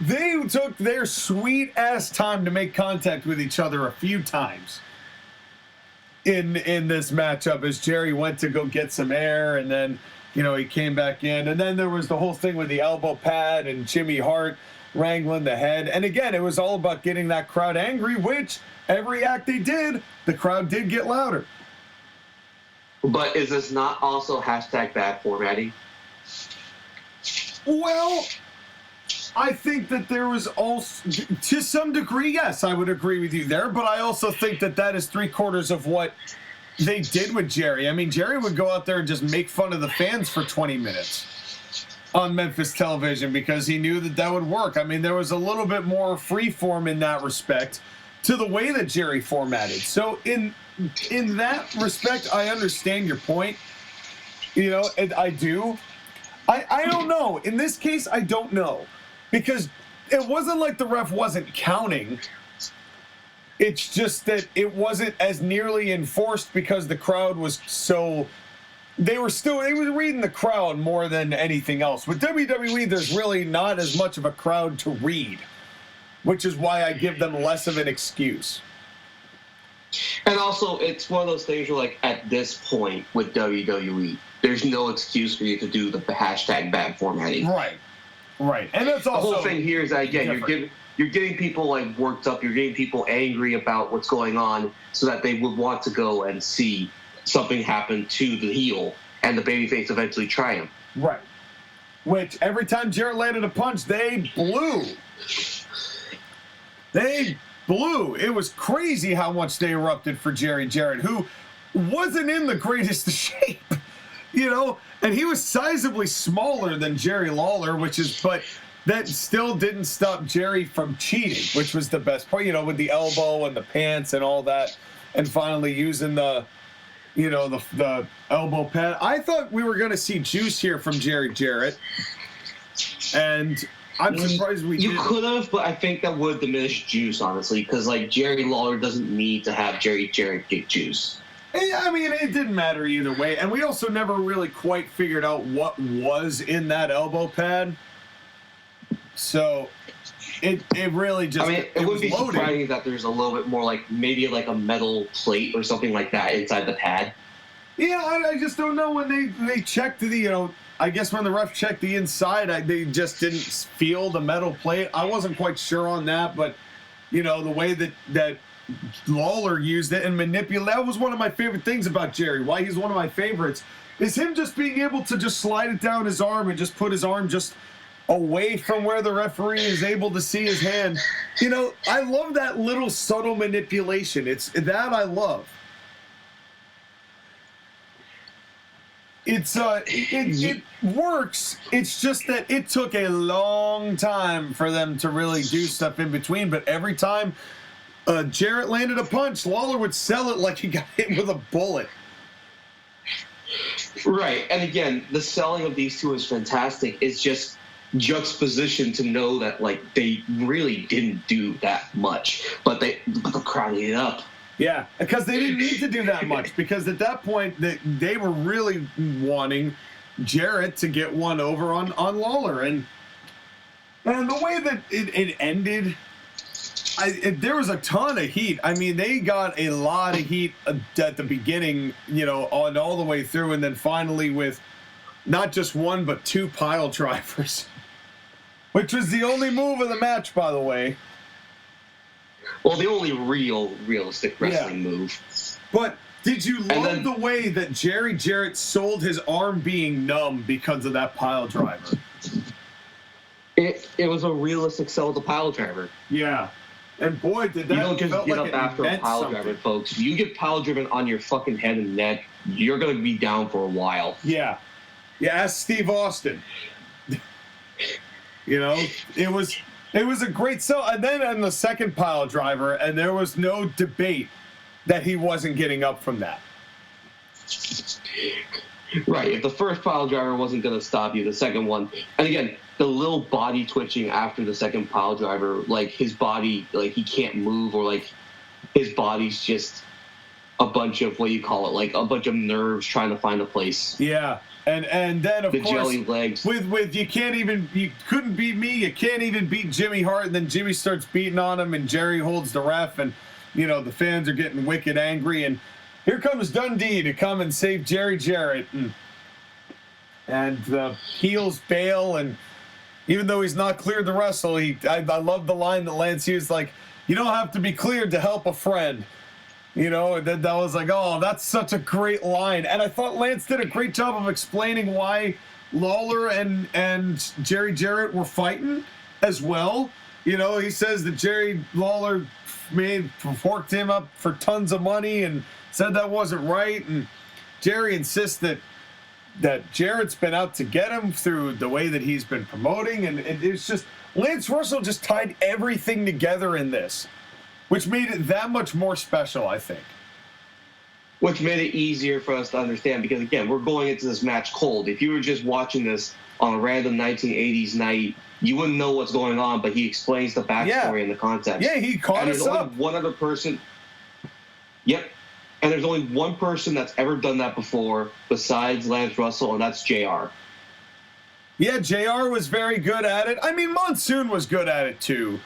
they took their sweet-ass time to make contact with each other a few times in this matchup as Jerry went to go get some air, and then, you know, he came back in. And then there was the whole thing with the elbow pad and Jimmy Hart wrangling the head. And again, it was all about getting that crowd angry, which every act they did, the crowd did get louder. But is this not also hashtag bad formatting? Well, I think that there was also, to some degree, yes, I would agree with you there, but I also think that that is 3/4 of what they did with Jerry. I mean, Jerry would go out there and just make fun of the fans for 20 minutes on Memphis television because he knew that that would work. I mean, there was a little bit more free form in that respect to the way that Jerry formatted. So in that respect, I understand your point. You know, and I do. I don't know. In this case, I don't know. Because it wasn't like the ref wasn't counting. It's just that it wasn't as nearly enforced because the crowd was so... They were reading the crowd more than anything else. With WWE, there's really not as much of a crowd to read, which is why I give them less of an excuse. And also, it's one of those things where, like, at this point with WWE, there's no excuse for you to do the hashtag bad formatting. Right. And that's also... The whole thing here is that, again, you're getting people, like, worked up. You're getting people angry about what's going on so that they would want to go and see something happen to the heel and the babyface eventually triumph. Right. Which, every time Jarrett landed a punch, they blew. It was crazy how much they erupted for Jerry Jarrett, who wasn't in the greatest shape, you know? And he was sizably smaller than Jerry Lawler, but that still didn't stop Jerry from cheating, which was the best part, you know, with the elbow and the pants and all that, and finally using the elbow pad. I thought we were going to see juice here from Jerry Jarrett, and I'm surprised we didn't. You could have, but I think that would diminish juice, honestly, because, like, Jerry Lawler doesn't need to have Jerry Jarrett get juice. I mean, it didn't matter either way. And we also never really quite figured out what was in that elbow pad. So it really just... I mean, it would be loaded. surprising that there's a little bit more, like, maybe like a metal plate or something like that inside the pad. Yeah, I just don't know when they checked the, you know... I guess when the ref checked the inside, they just didn't feel the metal plate. I wasn't quite sure on that, but, you know, the way that Lawler used it and manipulated, that was one of my favorite things about Jerry. Why he's one of my favorites is him just being able to just slide it down his arm and just put his arm just away from where the referee is able to see his hand. You know, I love that little subtle manipulation. It's that I love. It works. It's just that it took a long time for them to really do stuff in between. But every time Jarrett landed a punch, Lawler would sell it like he got hit with a bullet. Right, and again, the selling of these two is fantastic. It's just juxtaposition to know that like they really didn't do that much, but the crowd ate it up. Yeah, because they didn't need to do that much, because at that point they were really wanting Jarrett to get one over on Lawler, and the way that it ended, there was a ton of heat. I mean, they got a lot of heat at the beginning, all the way through, and then finally with not just one but two pile drivers, which was the only move of the match, by the way. Well, the only realistic wrestling move. But did you love the way that Jerry Jarrett sold his arm being numb because of that pile driver? It was a realistic sell of the pile driver. Yeah. And boy, did that You don't just get like up after a pile driver, folks. If you get pile driven on your fucking head and neck, you're going to be down for a while. Yeah. Yeah, ask Steve Austin. It was a great sell. And then on the second pile driver, and there was no debate that he wasn't getting up from that. Right. If the first pile driver wasn't going to stop you, the second one, and again, the little body twitching after the second pile driver, like his body, like he can't move, or like his body's just a bunch of, what do you call it, like a bunch of nerves trying to find a place. Yeah. And then of the course jelly legs. With you couldn't beat me, you can't even beat Jimmy Hart, and then Jimmy starts beating on him, and Jerry holds the ref, and the fans are getting wicked angry, and here comes Dundee to come and save Jerry Jarrett, and the heels bail, and even though he's not cleared to wrestle, I love the line that Lance used, like, you don't have to be cleared to help a friend. That was like, oh, that's such a great line. And I thought Lance did a great job of explaining why Lawler and Jerry Jarrett were fighting as well. He says that Jerry Lawler forked him up for tons of money and said that wasn't right. And Jerry insists that Jarrett's been out to get him through the way that he's been promoting. And it's just, Lance Russell just tied everything together in this, which made it that much more special, I think. Which made it easier for us to understand, because, again, we're going into this match cold. If you were just watching this on a random 1980s night, you wouldn't know what's going on, but he explains the backstory and the context. Yeah, he caught us up. One other person. Yep. And there's only one person that's ever done that before besides Lance Russell, and that's JR. Yeah, JR was very good at it. I mean, Monsoon was good at it, too,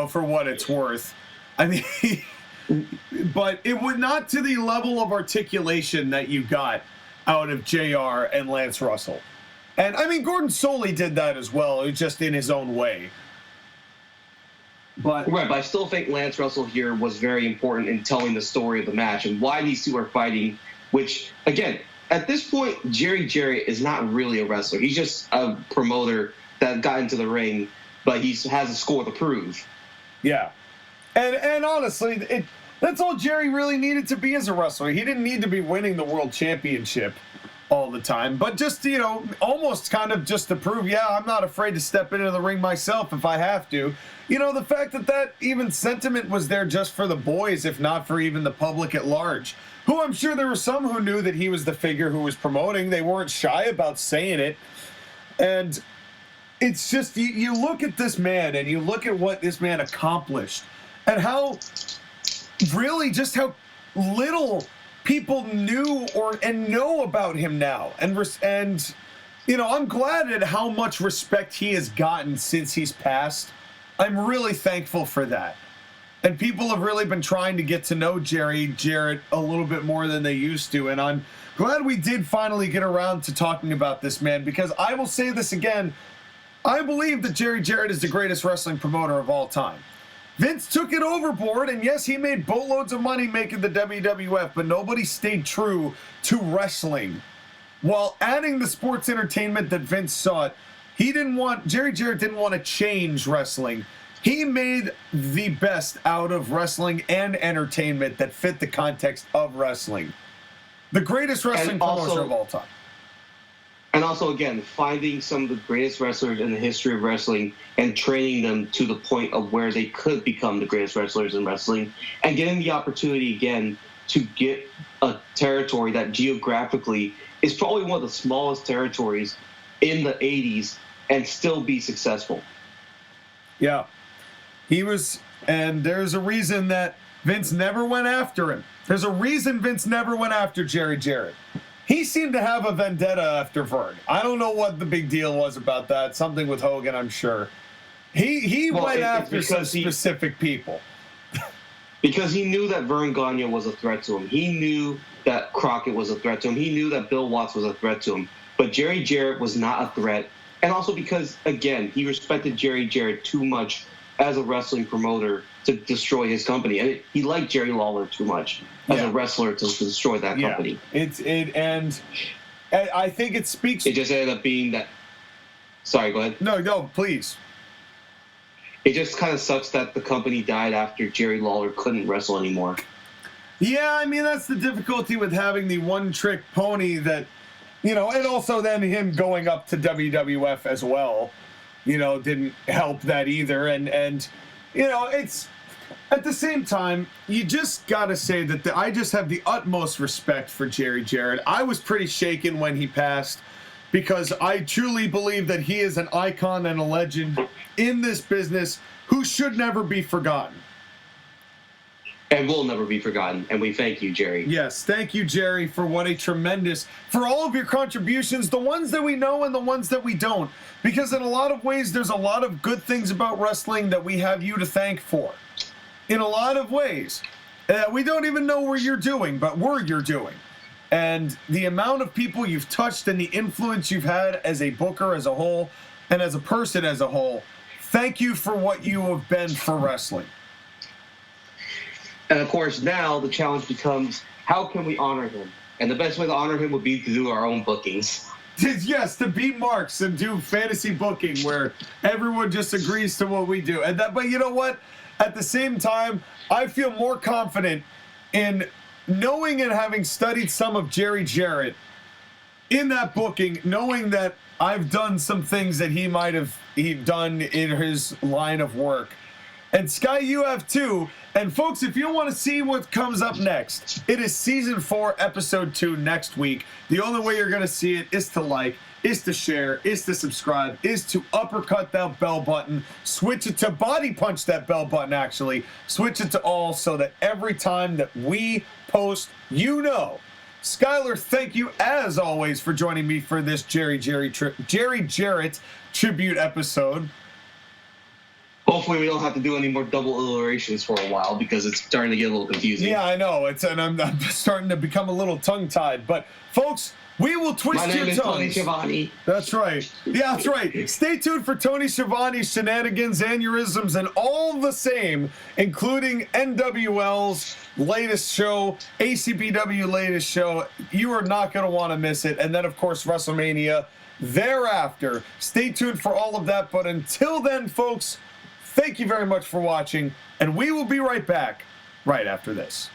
for what it's worth. I mean, but it would not to the level of articulation that you got out of JR and Lance Russell. And I mean, Gordon Soley did that as well, just in his own way. But Yeah. And honestly, that's all Jerry really needed to be as a wrestler. He didn't need to be winning the world championship all the time, but just, almost kind of just to prove, I'm not afraid to step into the ring myself if I have to. The fact that even sentiment was there just for the boys, if not for even the public at large, who I'm sure there were some who knew that he was the figure who was promoting. They weren't shy about saying it. And it's just, you look at this man and you look at what this man accomplished and how little people knew and know about him now. And I'm glad at how much respect he has gotten since he's passed. I'm really thankful for that. And people have really been trying to get to know Jerry Jarrett a little bit more than they used to. And I'm glad we did finally get around to talking about this man, because I will say this again. I believe that Jerry Jarrett is the greatest wrestling promoter of all time. Vince took it overboard, and yes, he made boatloads of money making the WWF, but nobody stayed true to wrestling. While adding the sports entertainment that Vince sought, Jerry Jarrett didn't want to change wrestling. He made the best out of wrestling and entertainment that fit the context of wrestling. The greatest wrestling promoter of all time. And also, again, finding some of the greatest wrestlers in the history of wrestling and training them to the point of where they could become the greatest wrestlers in wrestling, and getting the opportunity again to get a territory that geographically is probably one of the smallest territories in the 80s and still be successful. Yeah. He was, and there's a reason that Vince never went after him. There's a reason Vince never went after Jerry Jarrett. He seemed to have a vendetta after Vern. I don't know what the big deal was about that. Something with Hogan, I'm sure. He went after some specific people. Because he knew that Vern Gagne was a threat to him. He knew that Crockett was a threat to him. He knew that Bill Watts was a threat to him. But Jerry Jarrett was not a threat. And also because, again, he respected Jerry Jarrett too much as a wrestling promoter to destroy his company. And he liked Jerry Lawler too much as a wrestler to destroy that company. And I think it speaks... It just ended up being that... Sorry, go ahead. No, please. It just kind of sucks that the company died after Jerry Lawler couldn't wrestle anymore. Yeah, I mean, that's the difficulty with having the one-trick pony that, you know, and also then him going up to WWF as well, you know, didn't help that either. And you know, it's, at the same time, you just got to say that I just have the utmost respect for Jerry Jarrett. I was pretty shaken when he passed because I truly believe that he is an icon and a legend in this business who should never be forgotten. And will never be forgotten. And we thank you, Jerry. Yes, thank you, Jerry, for for all of your contributions, the ones that we know and the ones that we don't. Because in a lot of ways, there's a lot of good things about wrestling that we have you to thank for. In a lot of ways. We don't even know what you're doing, but you're doing. And the amount of people you've touched and the influence you've had as a booker as a whole, and as a person as a whole, thank you for what you have been for wrestling. And of course, now the challenge becomes, how can we honor him? And the best way to honor him would be to do our own bookings. Yes, to beat Marks and do fantasy booking where everyone just agrees to what we do. But you know what? At the same time, I feel more confident in knowing and having studied some of Jerry Jarrett in that booking, knowing that I've done some things that he might have done in his line of work. And Sky, you have too. And folks, if you want to see what comes up next, it is Season 4, Episode 2 next week. The only way you're going to see it is to like, is to share, is to subscribe, is to uppercut that bell button, switch it to body punch that bell button, actually. Switch it to all so that every time that we post, you know. Skylar, thank you as always for joining me for this Jerry Jarrett tribute episode. Hopefully we don't have to do any more double alliterations for a while because it's starting to get a little confusing. Yeah, I know. And I'm starting to become a little tongue-tied. But, folks, we will twist your tongues. My name is Tony Schiavone. That's right. Yeah, that's right. Stay tuned for Tony Schiavone's shenanigans, aneurysms, and all the same, including NWL's latest show, ACPW latest show. You are not going to want to miss it. And then, of course, WrestleMania thereafter. Stay tuned for all of that. But until then, folks, thank you very much for watching, and we will be right back right after this.